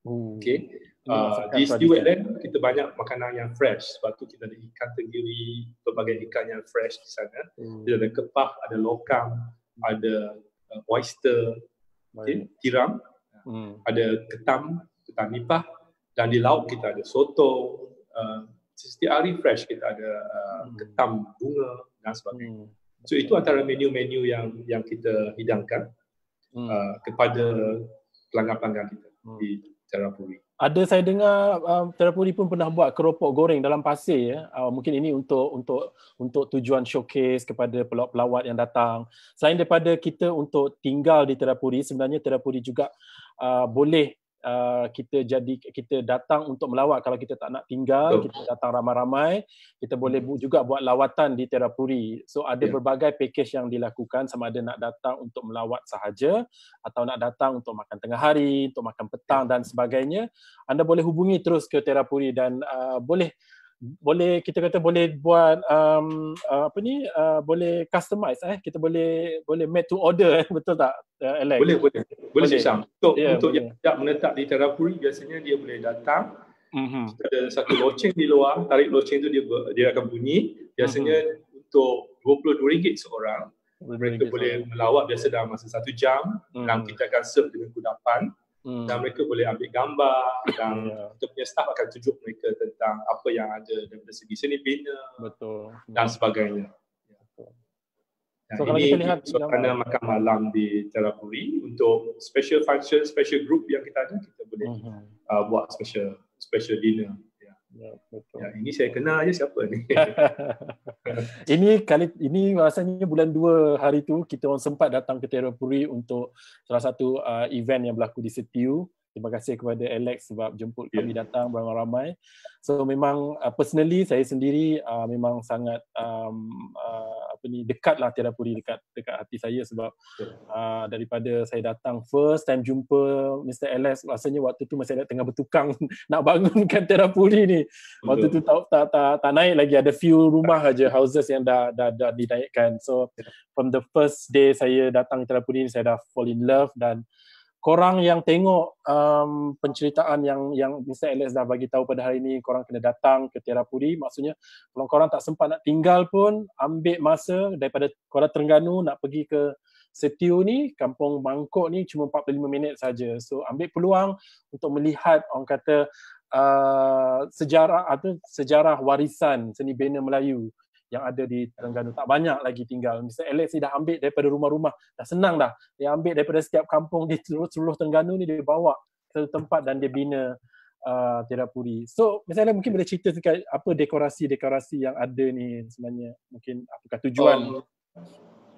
Okay. Di Setiu Wetland kita banyak makanan yang fresh. Sebab tu kita ada ikan tenggiri, pelbagai ikan yang fresh di sana. Kita ada kepah, ada lokang, ada oyster, tiram, ada ketam nipah, dan di laut kita ada soto. Setiap hari fresh kita ada ketam bunga dan sebagainya. So itu antara menu-menu yang kita hidangkan kepada pelanggan-pelanggan kita di Terapuri. Ada saya dengar Terapuri pun pernah buat keropok goreng dalam pasir ya. Mungkin ini untuk tujuan showcase kepada pelawat yang datang. Selain daripada kita untuk tinggal di Terapuri, sebenarnya Terapuri juga boleh kita datang untuk melawat. Kalau kita tak nak tinggal, kita datang ramai-ramai, kita boleh juga buat lawatan di Terapuri. So ada berbagai package yang dilakukan, sama ada nak datang untuk melawat sahaja atau nak datang untuk makan tengah hari, untuk makan petang dan sebagainya. Anda boleh hubungi terus ke Terapuri dan boleh kita kata boleh buat boleh customize, kita boleh made to order, betul tak Alex? Boleh Syam. Untuk yang tidak menetap di Terapuri, biasanya dia boleh datang. Kita ada satu loceng di luar, tarik loceng tu dia akan bunyi. Biasanya untuk RM22 seorang, mereka boleh melawat biasa dalam masa 1 jam dan kita akan serve dengan kudapan. Dan mereka boleh ambil gambar dan kita punya staff akan tunjuk mereka tentang apa yang ada daripada segi seni bina dan sebagainya. Dan so, ini suasana makan malam di Terapuri. Untuk special function, special group yang kita ada, kita boleh buat special dinner. Ini saya kenal je siapa ni. Ini rasanya bulan 2 hari tu kita orang sempat datang ke Terapuri untuk salah satu event yang berlaku di Setiu. Terima kasih kepada Alex sebab jemput kami datang beramai-ramai. So memang personally saya sendiri memang sangat dekatlah Terapuri, dekat hati saya sebab daripada saya datang first time jumpa Mr. Alex, rasanya waktu tu masih ada tengah bertukang nak bangunkan Terapuri ni. Waktu tu tak naik lagi, ada few rumah aja, houses yang dah dinaikkan. So from the first day saya datang Terapuri ni, saya dah fall in love. Dan korang yang tengok penceritaan yang Mr. Alex dah bagi tahu pada hari ini, korang kena datang ke Terapuri. Maksudnya kalau korang tak sempat nak tinggal pun, ambil masa daripada Kuala Terengganu nak pergi ke Setiu ni, Kampung Mangkok ni cuma 45 minit saja. So ambil peluang untuk melihat orang kata sejarah warisan seni bina Melayu yang ada di Terengganu. Tak banyak lagi tinggal. Mr. Alex ni dah ambil daripada rumah-rumah. Dah senang dah. Dia ambil daripada setiap kampung di seluruh Terengganu ni, dia bawa ke satu tempat dan dia bina Terapuri. So, Mr. Alex mungkin boleh cerita sikit apa dekorasi-dekorasi yang ada ni sebenarnya. Mungkin apakah tujuan?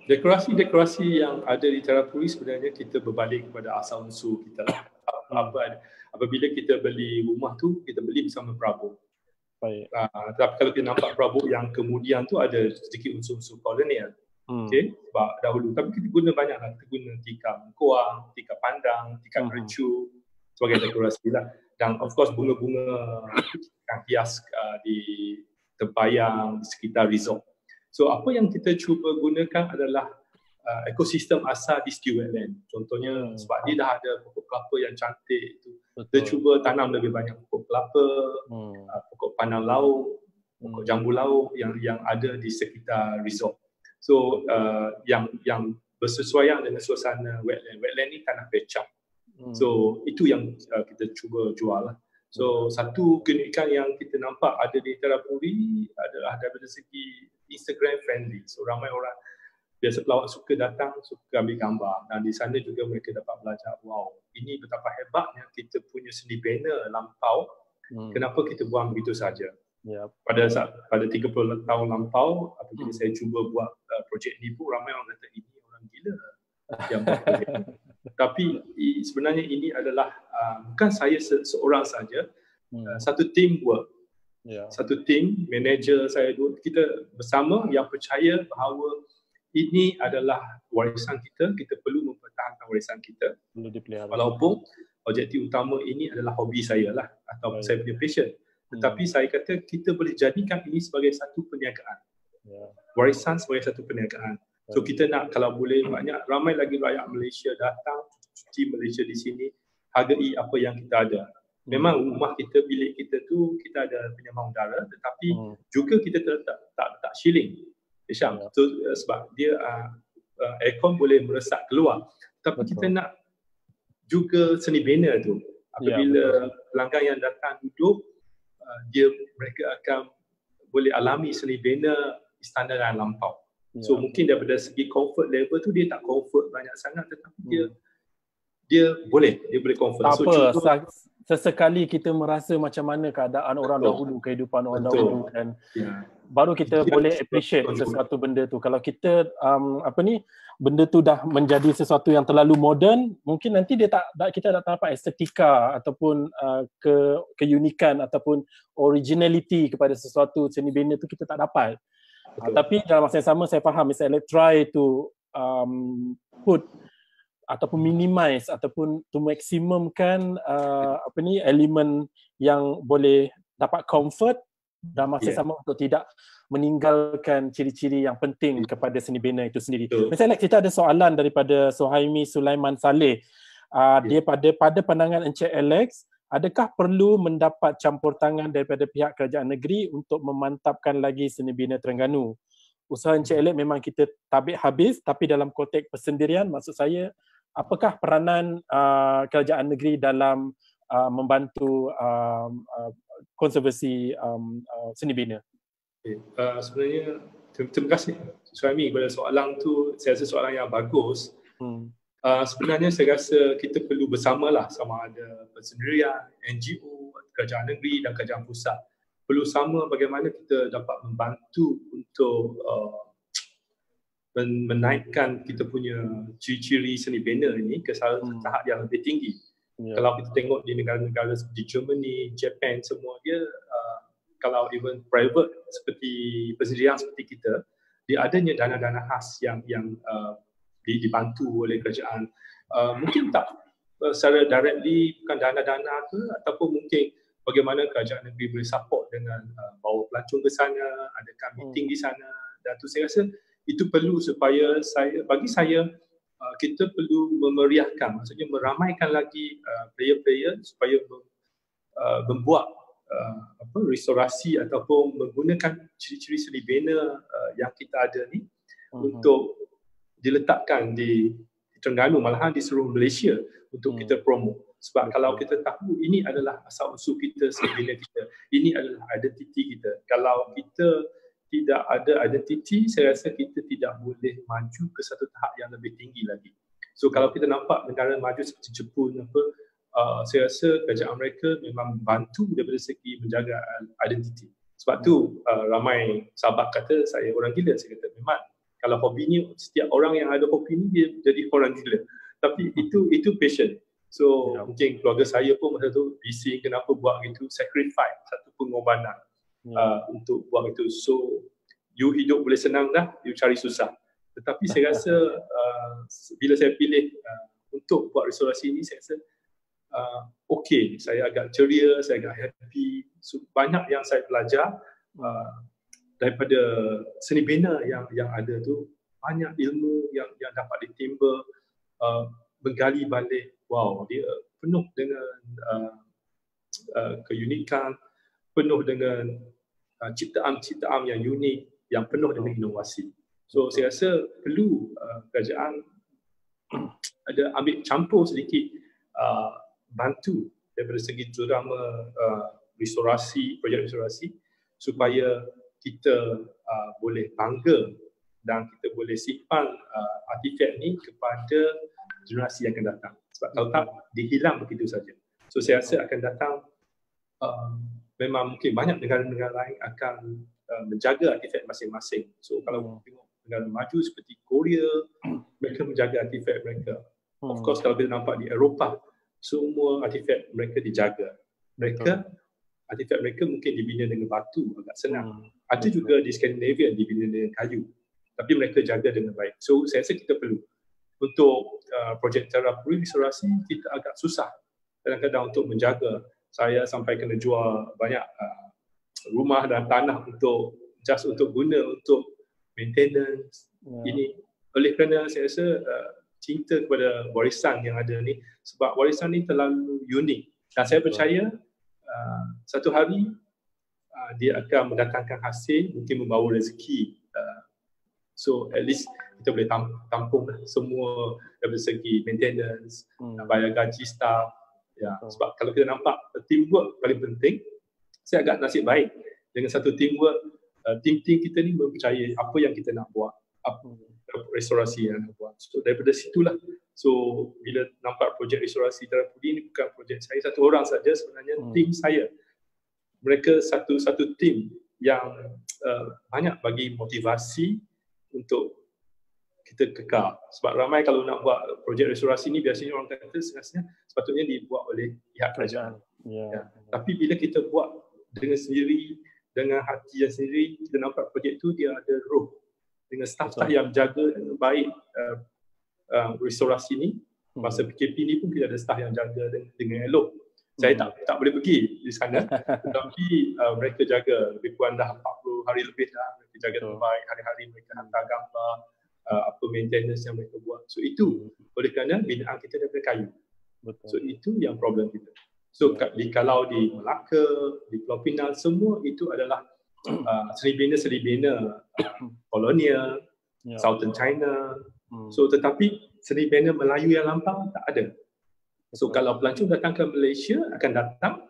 Dekorasi-dekorasi yang ada di Terapuri sebenarnya kita berbalik kepada asal usul kita. Apabila kita beli rumah tu, kita beli bersama perabot. Baik. Tapi kalau kita nampak perabot yang kemudian tu ada sedikit unsur-unsur kolonial. Okay? Sebab dahulu, tapi kita guna banyak lah. Kita guna tikar mengkuang, tikar pandang, tikar recu sebagai dekorasi lah. Dan of course bunga-bunga yang hias di tempayang, di sekitar resort. So apa yang kita cuba gunakan adalah ekosistem asal di Setiu Wetland. Contohnya sebab dia dah ada pokok kelapa yang cantik tu, kita cuba tanam lebih banyak pokok kelapa, pokok pandan laut, pokok jambu laut yang ada di sekitar resort. So yang bersesuaian dengan suasana wetland. Wetland ni tanah becak. So itu yang kita cuba jual lah. So satu keunikan yang kita nampak ada di Terapuri adalah daripada segi Instagram friendly. So ramai orang, biasa pelawat suka datang, suka ambil gambar, dan di sana juga mereka dapat belajar, wow, ini betapa hebatnya kita punya seni bina lampau, kenapa kita buang begitu saja. Pada 30 tahun lampau, apabila saya cuba buat projek ni pun, ramai orang kata ini orang gila yang buat projek ni. Tapi sebenarnya ini adalah bukan saya seorang saja, satu team work. Satu team, manager saya dua, kita bersama yang percaya bahawa ini adalah warisan kita, kita perlu mempertahankan warisan kita. Walaupun objektif utama ini adalah hobi saya lah, atau saya punya passion. Tetapi saya kata kita boleh jadikan ini sebagai satu perniagaan. Warisan sebagai satu perniagaan. So kita nak, kalau boleh ramai lagi rakyat Malaysia datang, cuti Malaysia di sini, hargai apa yang kita ada. Memang rumah kita, bilik kita tu, kita ada penyambang udara, tetapi juga kita tak letak shilling. Syam. So, sebab dia aircon boleh meresap keluar. Tapi kita nak juga seni bina tu. Apabila pelanggan yang datang duduk, mereka akan boleh alami seni bina istana dan lampau. So mungkin daripada segi comfort level tu dia tak comfort banyak sangat, tetapi dia boleh comfort. Tak apa, sesekali kita merasa macam mana keadaan orang dahulu, kehidupan orang dahulu, dan baru kita boleh appreciate sesuatu benda tu. Kalau kita benda tu dah menjadi sesuatu yang terlalu moden, mungkin nanti kita tak dapat estetika ataupun keunikan ataupun originality kepada sesuatu seni bina tu kita tak dapat. Tapi dalam masa yang sama saya faham Mr. Alex try to put ataupun minimize ataupun to maksimumkan elemen yang boleh dapat comfort dan masa sama untuk tidak meninggalkan ciri-ciri yang penting kepada seni bina itu sendiri. Mr. Alex, kita ada soalan daripada Suhaimi Sulaiman Saleh. Dia pada pandangan Encik Alex, adakah perlu mendapat campur tangan daripada pihak kerajaan negeri untuk memantapkan lagi seni bina Terengganu? Usaha Encik Alex memang kita tabik habis, tapi dalam konteks persendirian, maksud saya, apakah peranan kerajaan negeri dalam membantu konservasi seni bina? Sebenarnya terima kasih Suhaimi kepada soalan tu. Saya rasa soalan yang bagus. Sebenarnya saya rasa kita perlu bersamalah, sama ada persendirian, NGO, kerajaan negeri dan kerajaan pusat. Perlu sama bagaimana kita dapat membantu untuk menaikkan kita punya ciri-ciri seni bina ini ke tahap yang lebih tinggi. Kalau kita tengok di negara-negara seperti Germany, Japan, semua dia kalau even private seperti persendirian seperti kita, dia adanya dana-dana khas yang dibantu oleh kerajaan. Mungkin tak secara directly, bukan dana-dana ke, ataupun mungkin bagaimana kerajaan negeri boleh support dengan bawa pelancong ke sana, adakan meeting di sana, dan tu saya rasa itu perlu supaya bagi saya kita perlu memeriahkan, maksudnya meramaikan lagi player-player supaya membuat restorasi ataupun menggunakan ciri-ciri seni bina yang kita ada ni untuk diletakkan di Terengganu, malahan di seluruh Malaysia untuk kita promote. Sebab kalau kita tahu ini adalah asal usul kita, seni bina kita, ini adalah identiti kita. Kalau kita tidak ada identiti, saya rasa kita tidak boleh maju ke satu tahap yang lebih tinggi lagi. So kalau kita nampak negara maju seperti Jepun saya rasa kerajaan mereka memang membantu daripada segi menjaga identiti. Sebab tu ramai sahabat kata saya orang gila. Saya kata memang kalau hobinya, setiap orang yang ada hobi ni dia jadi orang gila. Tapi itu passion. So mungkin keluarga saya pun masa tu bising kenapa buat gitu, sacrifice, satu pengorbanan untuk buat itu. So you hidup boleh senang dah, you cari susah. Tetapi saya rasa bila saya pilih untuk buat restorasi ini, saya rasa okey, saya agak ceria, saya agak happy. So, banyak yang saya belajar daripada seni bina yang ada tu, banyak ilmu yang dapat ditimba, menggali balik. Wow, dia penuh dengan keunikan, penuh dengan ciptaan-ciptaan yang unik, yang penuh dengan inovasi. So saya rasa perlu kerajaan ada ambil campur sedikit, bantu daripada segi terutama restorasi, projek restorasi, supaya kita boleh bangga dan kita boleh simpan artifak ni kepada generasi yang akan datang. Sebab kalau tak, dihilang begitu saja. So saya rasa akan datang memang mungkin banyak negara-negara lain akan menjaga artifak masing-masing. So kalau tengok negara maju seperti Korea, mereka menjaga artifak mereka. Of course kalau kita nampak di Eropah, semua artifak mereka dijaga. Artifak mereka mungkin dibina dengan batu, agak senang. Ada juga di Skandinavia dibina dengan kayu. Tapi mereka jaga dengan baik. So saya rasa kita perlu. Untuk projek terapuri restorasi, kita agak susah kadang-kadang untuk menjaga. Saya sampai kena jual banyak rumah dan tanah untuk guna untuk maintenance. Ini oleh kerana saya rasa cinta kepada warisan yang ada ni, sebab warisan ni terlalu unik dan saya percaya satu hari dia akan mendatangkan hasil, mungkin membawa rezeki. So at least kita boleh tampung semua dari segi maintenance, bayar gaji staff. Sebab kalau kita nampak teamwork paling penting, saya agak nasib baik dengan satu teamwork. Tim-tim kita ni mempercayai apa yang kita nak buat, restorasi yang nak buat. So daripada situlah So bila nampak projek restorasi Terapudi ni bukan projek saya satu orang saja, sebenarnya tim saya. Mereka satu tim yang banyak bagi motivasi untuk kita kekal. Sebab ramai kalau nak buat projek restorasi ni biasanya orang kata sepatutnya dibuat oleh pihak kerajaan. Ya. Tapi bila kita buat dengan sendiri, dengan hati yang sendiri, kita nampak projek tu dia ada roh. Dengan staf-staf yang jaga dengan baik restorasi ni. Masa PKP ni pun kita ada staf yang jaga dengan elok. Saya tak boleh pergi di sana, tetapi mereka jaga lebih kurang dah 40 hari lebih dah. Mereka jaga dengan baik, hari-hari mereka hantar gambar, apa maintenance yang mereka buat. So itu oleh kerana binaan kita daripada kayu. So itu yang problem kita. So kalau di Melaka, di Pulau Pinang, semua itu adalah seni bina kolonial, Southern China. So tetapi seni bina Melayu yang lampau tak ada. So kalau pelancong datang ke Malaysia akan datang,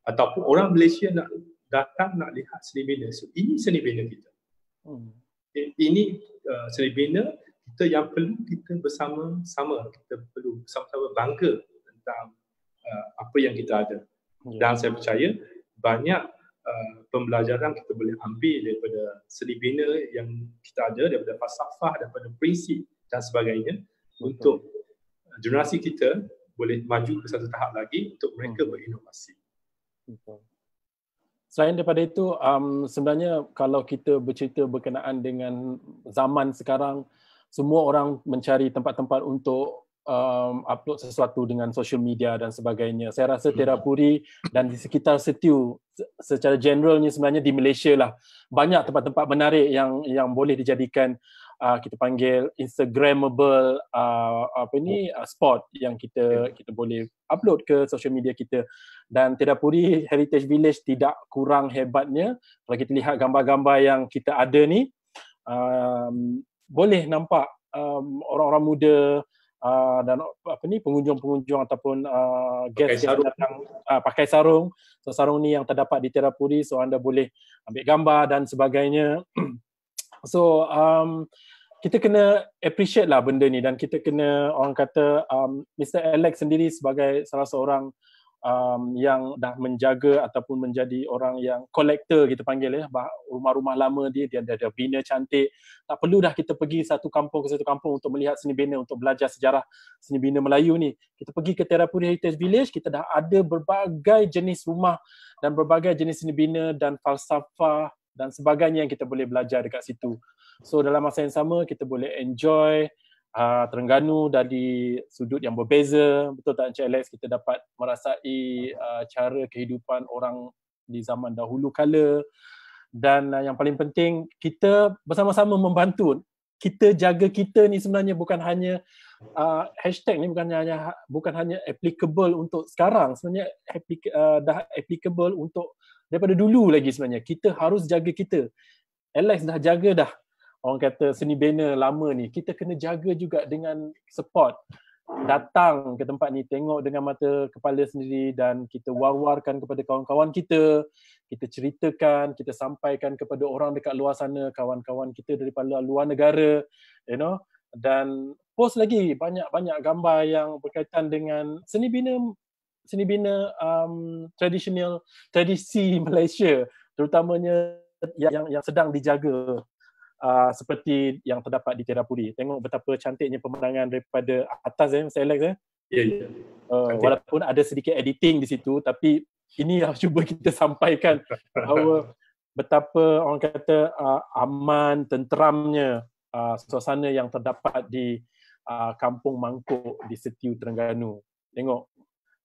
ataupun orang Malaysia nak datang nak lihat seni bina. So ini seni bina kita. Ini seni bina kita yang perlu kita bersama-sama, kita perlu bersama-sama bangga tentang apa yang kita ada. Dan saya percaya banyak pembelajaran kita boleh ambil daripada seni bina yang kita ada, daripada falsafah, daripada prinsip dan sebagainya, untuk generasi kita boleh maju ke satu tahap lagi untuk mereka berinovasi. Selain daripada itu, sebenarnya kalau kita bercerita berkenaan dengan zaman sekarang, semua orang mencari tempat-tempat untuk upload sesuatu dengan social media dan sebagainya. Saya rasa Terapuri dan di sekitar Setiu secara generalnya sebenarnya di Malaysia lah, banyak tempat-tempat menarik yang boleh dijadikan kita panggil Instagrammable spot yang kita boleh upload ke social media kita. Dan Terapuri Heritage Village tidak kurang hebatnya. Kalau kita lihat gambar-gambar yang kita ada ni, boleh nampak orang-orang muda dan pengunjung-pengunjung ataupun guest yang datang pakai sarung. So sarung ni yang terdapat di Terapuri, so anda boleh ambil gambar dan sebagainya. So kita kena appreciate lah benda ni, dan kita kena, orang kata Mr. Alex sendiri sebagai salah seorang yang dah menjaga ataupun menjadi orang yang kolektor, kita panggil rumah-rumah lama dia ada bina cantik. Tak perlu dah kita pergi satu kampung ke satu kampung untuk melihat seni bina, untuk belajar sejarah seni bina Melayu ni. Kita pergi ke Terapuri Heritage Village, kita dah ada berbagai jenis rumah dan berbagai jenis seni bina dan falsafah dan sebagainya yang kita boleh belajar dekat situ. So dalam masa yang sama kita boleh enjoy Terengganu dari sudut yang berbeza. Betul tak Encik Alex? Kita dapat merasai cara kehidupan orang di zaman dahulu kala. Dan yang paling penting, kita bersama-sama membantu. Kita jaga kita ni sebenarnya bukan hanya hashtag ni bukan hanya applicable untuk sekarang, sebenarnya dah applicable untuk daripada dulu lagi sebenarnya. Kita harus jaga kita. Alex dah jaga dah, orang kata seni bina lama ni, kita kena jaga juga dengan support. Datang ke tempat ni, tengok dengan mata kepala sendiri, dan kita war-warkan kepada kawan-kawan kita ceritakan, kita sampaikan kepada orang dekat luar sana, kawan-kawan kita daripada luar negara, dan post lagi banyak-banyak gambar yang berkaitan dengan seni bina tradisi Malaysia, terutamanya yang sedang dijaga. Seperti yang terdapat di Terapuri. Tengok betapa cantiknya pemandangan daripada atas Mr. Alex. Ya. Walaupun ada sedikit editing di situ, tapi ini yang cuba kita sampaikan bahawa betapa orang kata aman, tenteramnya suasana yang terdapat di Kampung Mangkuk di Setiu, Terengganu. Tengok,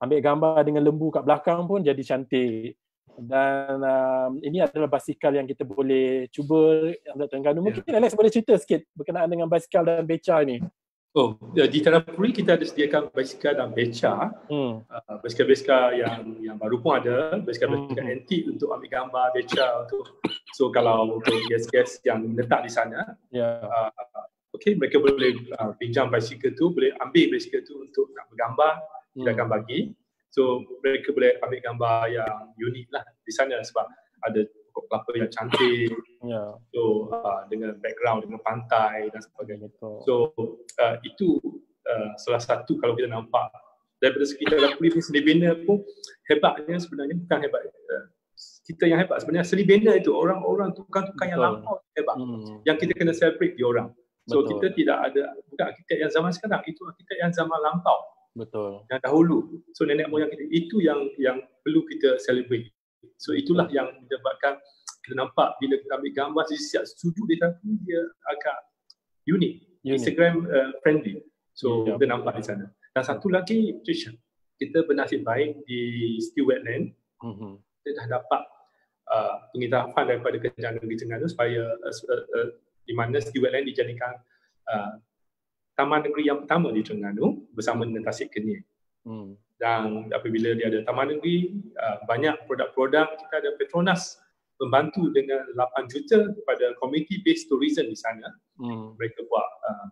ambil gambar dengan lembu kat belakang pun jadi cantik. Dan ini adalah basikal yang kita boleh cuba yang Terengganu. Mungkin Alex boleh cerita sikit berkenaan dengan basikal dan beca ni. Di Terapuri kita ada sediakan basikal dan beca. Basikal-basikal yang baru pun ada, basikal-basikal antik untuk ambil gambar, beca so kalau untuk guest-guest yang letak di sana, mereka boleh pinjam basikal tu, boleh ambil basikal tu untuk nak bergambar, kita akan bagi. So mereka boleh ambil gambar yang unik lah di sana, sebab ada pokok kelapa yang cantik, so dengan background, dengan pantai dan sebagainya. So itu salah satu kalau kita nampak daripada segi terapuri seni bina pun hebatnya sebenarnya bukan hebat kita yang hebat, sebenarnya seni bina itu orang-orang tukang-tukang yang lampau hebat. Yang kita kena celebrate dia orang. So kita tidak ada, bukan arkitek yang zaman sekarang, itu arkitek yang zaman lampau. Betul. Yang dahulu. So nenek moyang kita, itu yang perlu kita celebrate. So itulah yang menyebabkan kita nampak bila kita ambil gambar di setiap sudut dia, dia agak unik. Instagram friendly. So kita nampak di sana. Dan satu lagi, kita bernasib baik di Still Wetland. Kita dah dapat pengiktirafan daripada Kerajaan Negeri Terengganu supaya di mana Still Wetland dijadikan taman negeri yang pertama di Terengganu bersama dengan Tasik Kenyir. Dan apabila dia ada taman negeri, banyak produk-produk, kita ada Petronas membantu dengan 8 juta kepada community based tourism di sana. Mereka buat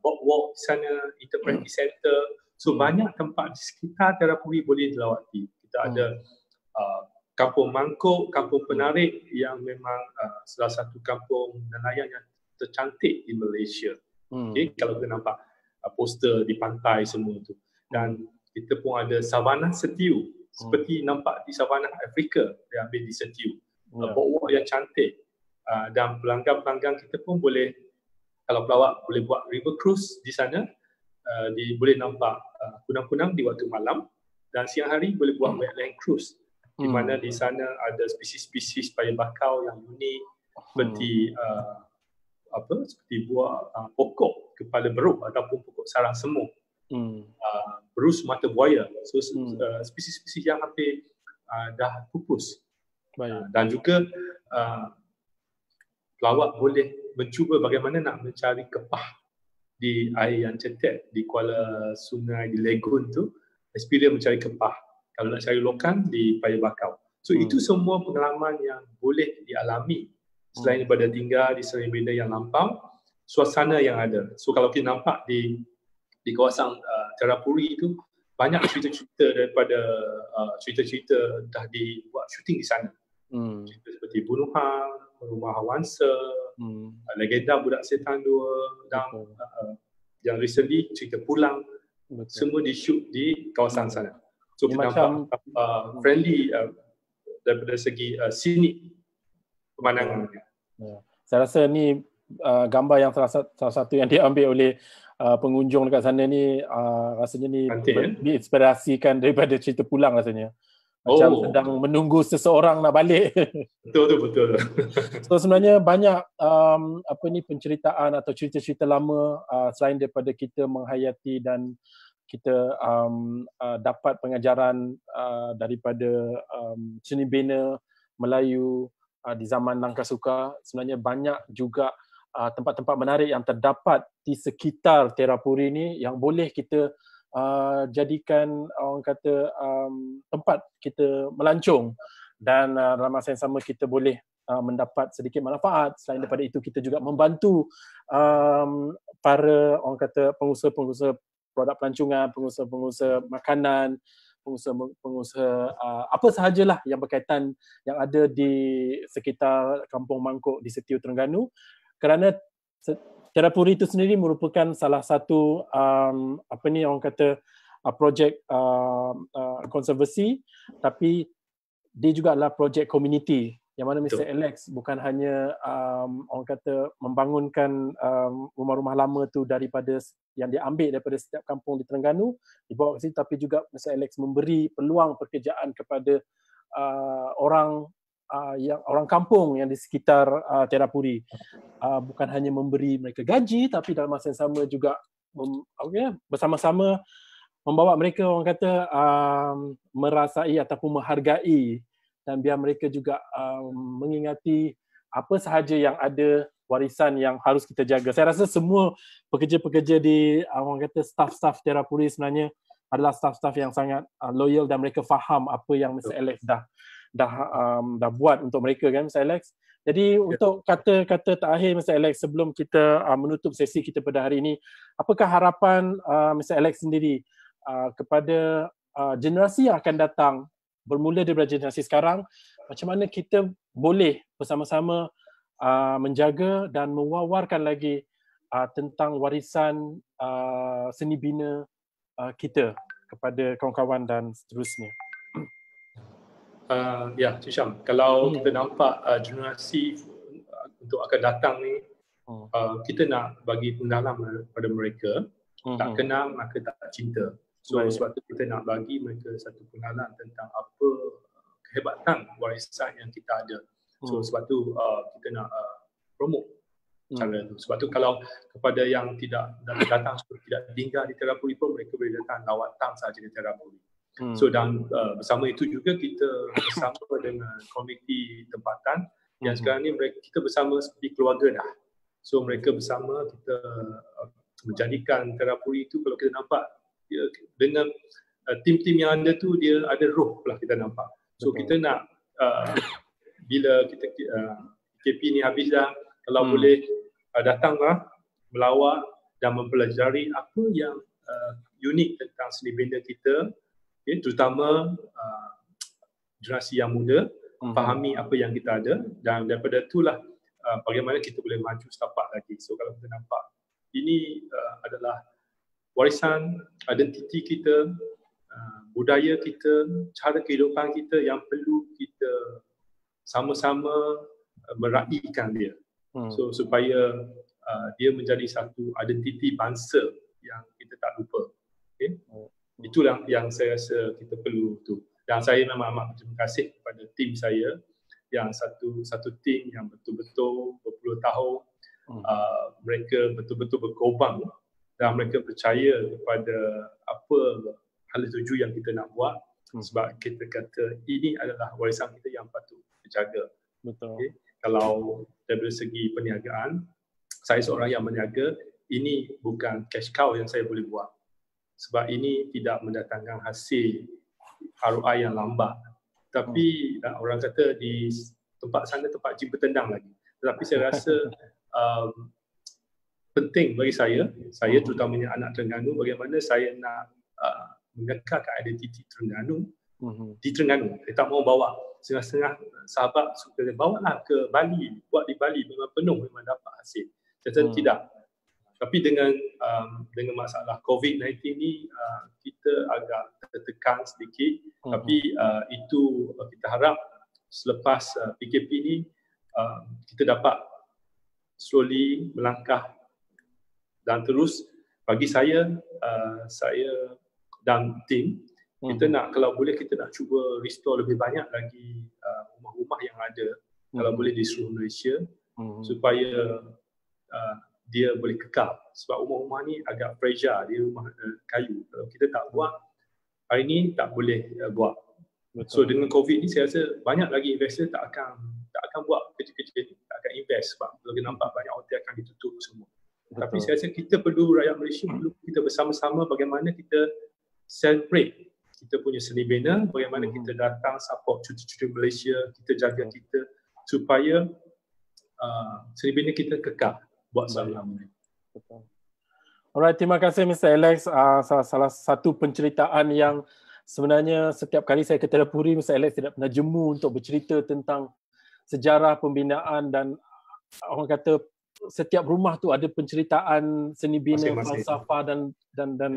boardwalk di sana, interpretive center. So banyak tempat di sekitar Terapuri boleh dilawati. Kita ada Kampung Mangkuk, Kampung Penarik yang memang salah satu kampung nelayan yang tercantik di Malaysia. Okay, kalau kita nampak poster di pantai semua tu. Dan kita pun ada Savannah Setiu, seperti nampak di Savannah Afrika yang ambil di Setiu. Boardwalk yang cantik. Dan pelanggan-pelanggan kita pun boleh, kalau pelawak boleh buat river cruise di sana, boleh nampak kunang-kunang di waktu malam, dan siang hari boleh buat wetland cruise. Di mana di sana ada spesies-spesies paya bakau yang unik seperti seperti buah pokok kepala beruk ataupun pokok sarang semut, berus mata buaya. So spesies-spesies yang hampir dah pupus. Dan juga pelawak boleh mencuba bagaimana nak mencari kepah di air yang cetek di Kuala Sungai, di Legun tu, experience mencari kepah. Kalau nak cari lokan di paya bakau. So itu semua pengalaman yang boleh dialami selain daripada tinggal di seni bina yang lampau, suasana yang ada. So kalau kita nampak di kawasan Terapuri itu banyak cerita-cerita daripada cerita-cerita dah dibuat syuting di sana. Cerita seperti Bunuhan, Rumah Hawansa, Legenda Budak Setan 2 dan yang recently cerita Pulang. Semua di shoot di kawasan sana. So kita nampak friendly daripada segi scenic pemandangan. Saya rasa ni gambar yang salah satu yang diambil oleh pengunjung dekat sana ni, rasanya ni diinspirasikan daripada cerita Pulang rasanya. Macam sedang menunggu seseorang nak balik. Betul. So sebenarnya banyak penceritaan atau cerita-cerita lama selain daripada kita menghayati dan kita dapat pengajaran daripada seni bina Melayu di zaman Langkah Suka. Sebenarnya banyak juga tempat-tempat menarik yang terdapat di sekitar Terapuri ni yang boleh kita jadikan orang kata tempat kita melancong, dan dalam masa yang sama kita boleh mendapat sedikit manfaat. Selain daripada itu, kita juga membantu para orang kata pengusaha-pengusaha produk pelancongan, pengusaha-pengusaha makanan, pengusaha apa sahajalah yang berkaitan yang ada di sekitar Kampung Mangkuk di Setiu Terengganu, kerana Terapuri itu sendiri merupakan salah satu orang kata projek konservasi, tapi dia juga adalah projek komuniti yang mana Mr. Alex bukan hanya orang kata membangunkan rumah-rumah lama tu daripada yang dia ambil daripada setiap kampung di Terengganu dibawa ke sini, tapi juga Mr. Alex memberi peluang pekerjaan kepada orang kampung yang di sekitar Terapuri. Bukan hanya memberi mereka gaji, tapi dalam masa yang sama juga bersama-sama membawa mereka orang kata merasai ataupun menghargai, dan biar mereka juga mengingati apa sahaja yang ada warisan yang harus kita jaga. Saya rasa semua pekerja-pekerja di orang kata staff-staff Terapuri sebenarnya adalah staff-staff yang sangat loyal, dan mereka faham apa yang Mr. Alex dah buat untuk mereka, kan Mr. Alex. Jadi untuk kata-kata terakhir Mr. Alex sebelum kita menutup sesi kita pada hari ini, apakah harapan Mr. Alex sendiri kepada generasi yang akan datang, bermula daripada generasi sekarang, macam mana kita boleh bersama-sama menjaga dan mewawarkan lagi tentang warisan seni bina kita kepada kawan-kawan dan seterusnya. Ya, Cik Syam, kalau kita nampak generasi untuk akan datang ni, kita nak bagi pengenalan pada mereka, tak kenal maka tak cinta. So sebab tu kita nak bagi mereka satu pengenalan tentang apa kehebatan warisan yang kita ada. So sebab tu kita nak promote cara tu. Sebab tu kalau kepada yang tidak datang, tidak tinggal di Terapuri pun, mereka boleh datang lawatan sahaja di Terapuri. So dan bersama itu juga kita bersama dengan komiti tempatan yang sekarang ni kita bersama seperti keluarga dah. So mereka bersama kita menjadikan Terapuri itu, kalau kita nampak dia, dengan tim-tim yang ada tu, dia ada roh lah kita nampak. So kita nak bila kita KP ni habis dah, kalau boleh datanglah melawat dan mempelajari apa yang unik tentang seni benda kita, terutama generasi yang muda, fahami apa yang kita ada, dan daripada itulah bagaimana kita boleh maju setapak lagi. So kalau kita nampak ini adalah warisan identiti kita, budaya kita, cara kehidupan kita yang perlu kita sama-sama meraihkan dia. So supaya dia menjadi satu identiti bangsa yang kita tak lupa. Okay? Itulah yang saya rasa kita perlu tu. Dan saya memang amat berterima kasih kepada tim saya yang satu tim yang betul-betul berpuluh tahun mereka betul-betul berkorban dan mereka percaya kepada apa hal tuju yang kita nak buat, sebab kita kata ini adalah warisan kita yang patut dijaga. Betul. Okay? Kalau dari segi perniagaan, saya seorang yang berniaga, ini bukan cash cow yang saya boleh buat. Sebab ini tidak mendatangkan hasil ROI yang lambat. Tapi orang kata di tempat sana tempat jin bertendang lagi. Tetapi saya rasa penting bagi saya terutamanya anak Terengganu, bagaimana saya nak mengekalkan identiti Terengganu di Terengganu. Saya tak mau bawa setengah-setengah sahabat suka bawa lah ke Bali, buat di Bali memang penuh, memang dapat hasil. Saya tidak. Tapi dengan masalah COVID-19 ni kita agak tertekan sedikit, tapi itu kita harap selepas PKP ni kita dapat slowly melangkah dan terus. Bagi saya dan tim, kita nak, kalau boleh kita nak cuba restore lebih banyak lagi rumah-rumah yang ada, kalau boleh di seluruh Malaysia, supaya dia boleh kekal. Sebab rumah-rumah ni agak fragile, dia rumah kayu. Kalau kita tak buat, hari ni tak boleh buat. Betul. So dengan COVID ni saya rasa banyak lagi investor tak akan buat kerja-kerja ni, tak akan invest, sebab kalau kita nampak banyak hotel akan ditutup semua. Betul. Tapi saya rasa kita perlu, rakyat Malaysia perlu kita bersama-sama bagaimana kita celebrate kita punya seni bina, bagaimana kita datang support cuti-cuti Malaysia, kita jaga kita supaya seni bina kita kekal buat selama-lamanya. Betul. Alright, terima kasih Mr. Alex. Salah satu penceritaan yang sebenarnya setiap kali saya ke Terapuri, Mr. Alex tidak pernah jemu untuk bercerita tentang sejarah pembinaan, dan orang kata setiap rumah tu ada penceritaan seni bina, falsafah dan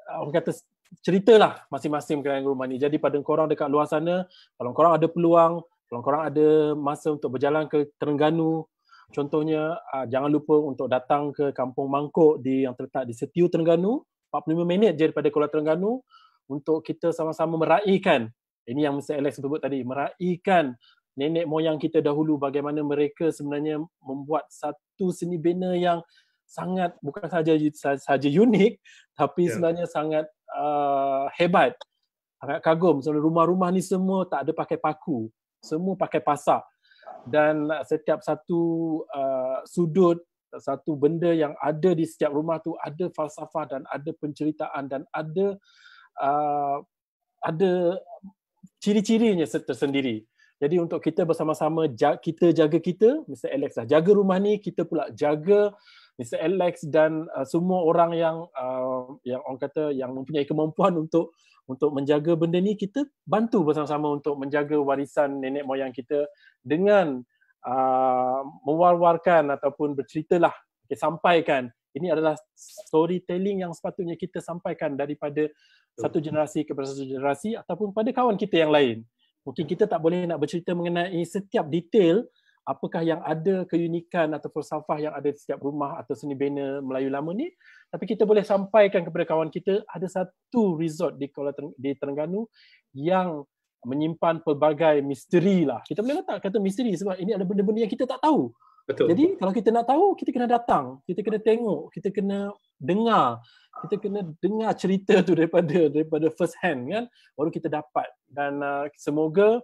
orang kata ceritalah masing-masing kerana rumah ni. Jadi pada korang dekat luar sana, kalau korang ada peluang, kalau korang ada masa untuk berjalan ke Terengganu, contohnya jangan lupa untuk datang ke Kampung Mangkuk yang terletak di Setiu, Terengganu, 45 minit je daripada Kuala Terengganu, untuk kita sama-sama meraihkan, ini yang Mr. Alex sebut tadi, meraihkan nenek moyang kita dahulu, bagaimana mereka sebenarnya membuat satu seni bina yang sangat, bukan saja unik, tapi sebenarnya sangat hebat. Sangat kagum. So, rumah-rumah ni semua tak ada pakai paku, semua pakai pasak. Dan setiap satu sudut, satu benda yang ada di setiap rumah tu ada falsafah dan ada penceritaan dan ada ciri-cirinya tersendiri. Jadi untuk kita bersama-sama, kita jaga kita, Mr. Alex dah jaga rumah ni, kita pula jaga Mr. Alex dan semua orang yang orang kata yang mempunyai kemampuan untuk menjaga benda ni. Kita bantu bersama-sama untuk menjaga warisan nenek moyang kita dengan mewar-warkan ataupun berceritalah, sampaikan Ini adalah storytelling yang sepatutnya kita sampaikan daripada satu generasi kepada satu generasi ataupun pada kawan kita yang lain. Mungkin kita tak boleh nak bercerita mengenai setiap detail apakah yang ada keunikan atau falsafah yang ada di setiap rumah atau seni bina Melayu lama ni, tapi kita boleh sampaikan kepada kawan kita ada satu resort di Terengganu yang menyimpan pelbagai misteri lah. Kita boleh letak kata misteri sebab ini ada benda-benda yang kita tak tahu. Betul. Jadi kalau kita nak tahu, kita kena datang, kita kena tengok, kita kena dengar, kita kena dengar cerita tu daripada first hand kan, baru kita dapat. Dan semoga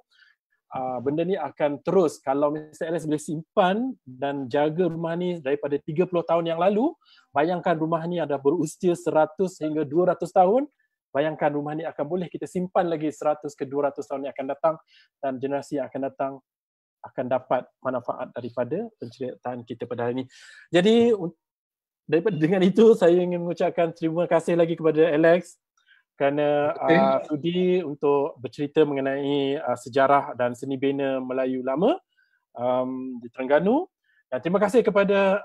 benda ni akan terus, kalau Mr. Alex boleh simpan dan jaga rumah ni daripada 30 tahun yang lalu, bayangkan rumah ni ada berusia 100 hingga 200 tahun, bayangkan rumah ni akan boleh kita simpan lagi 100 ke 200 tahun yang akan datang, dan generasi yang akan datang akan dapat manfaat daripada penceritaan kita pada hari ini. Jadi daripada dengan itu, saya ingin mengucapkan terima kasih lagi kepada Alex kerana sudi untuk bercerita mengenai sejarah dan seni bina Melayu lama di Terengganu. Dan terima kasih kepada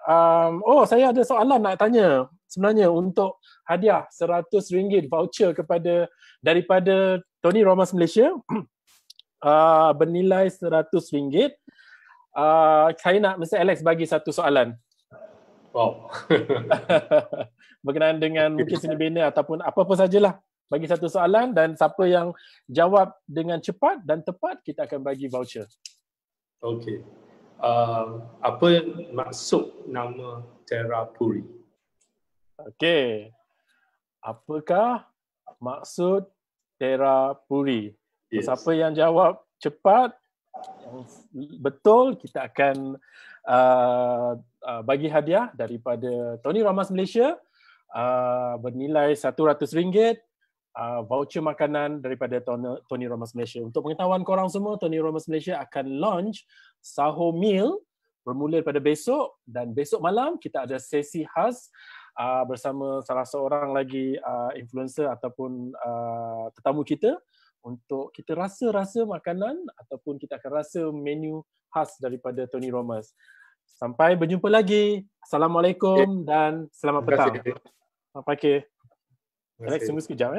saya ada soalan nak tanya sebenarnya untuk hadiah RM100 voucher daripada Tony Romas Malaysia bernilai RM100. Saya nak Mr. Alex bagi satu soalan. Wow. Berkenaan dengan mungkin seni bina ataupun apa-apa sajalah. Bagi satu soalan dan siapa yang jawab dengan cepat dan tepat, kita akan bagi voucher. Okey. Apa maksud nama Terapuri? Okey. Apakah maksud Terapuri? Yes. Siapa yang jawab cepat, yang betul, kita akan bagi hadiah daripada Tony Romas Malaysia bernilai RM100. Voucher makanan daripada Tony Romas Malaysia. Untuk pengetahuan korang semua, Tony Romas Malaysia akan launch sahur meal bermula pada besok, dan besok malam kita ada sesi khas bersama salah seorang lagi influencer ataupun tetamu kita untuk kita rasa makanan ataupun kita akan rasa menu khas daripada Tony Romas. Sampai berjumpa lagi. Assalamualaikum dan selamat petang. Selamat pagi. Alex, tunggu sekejap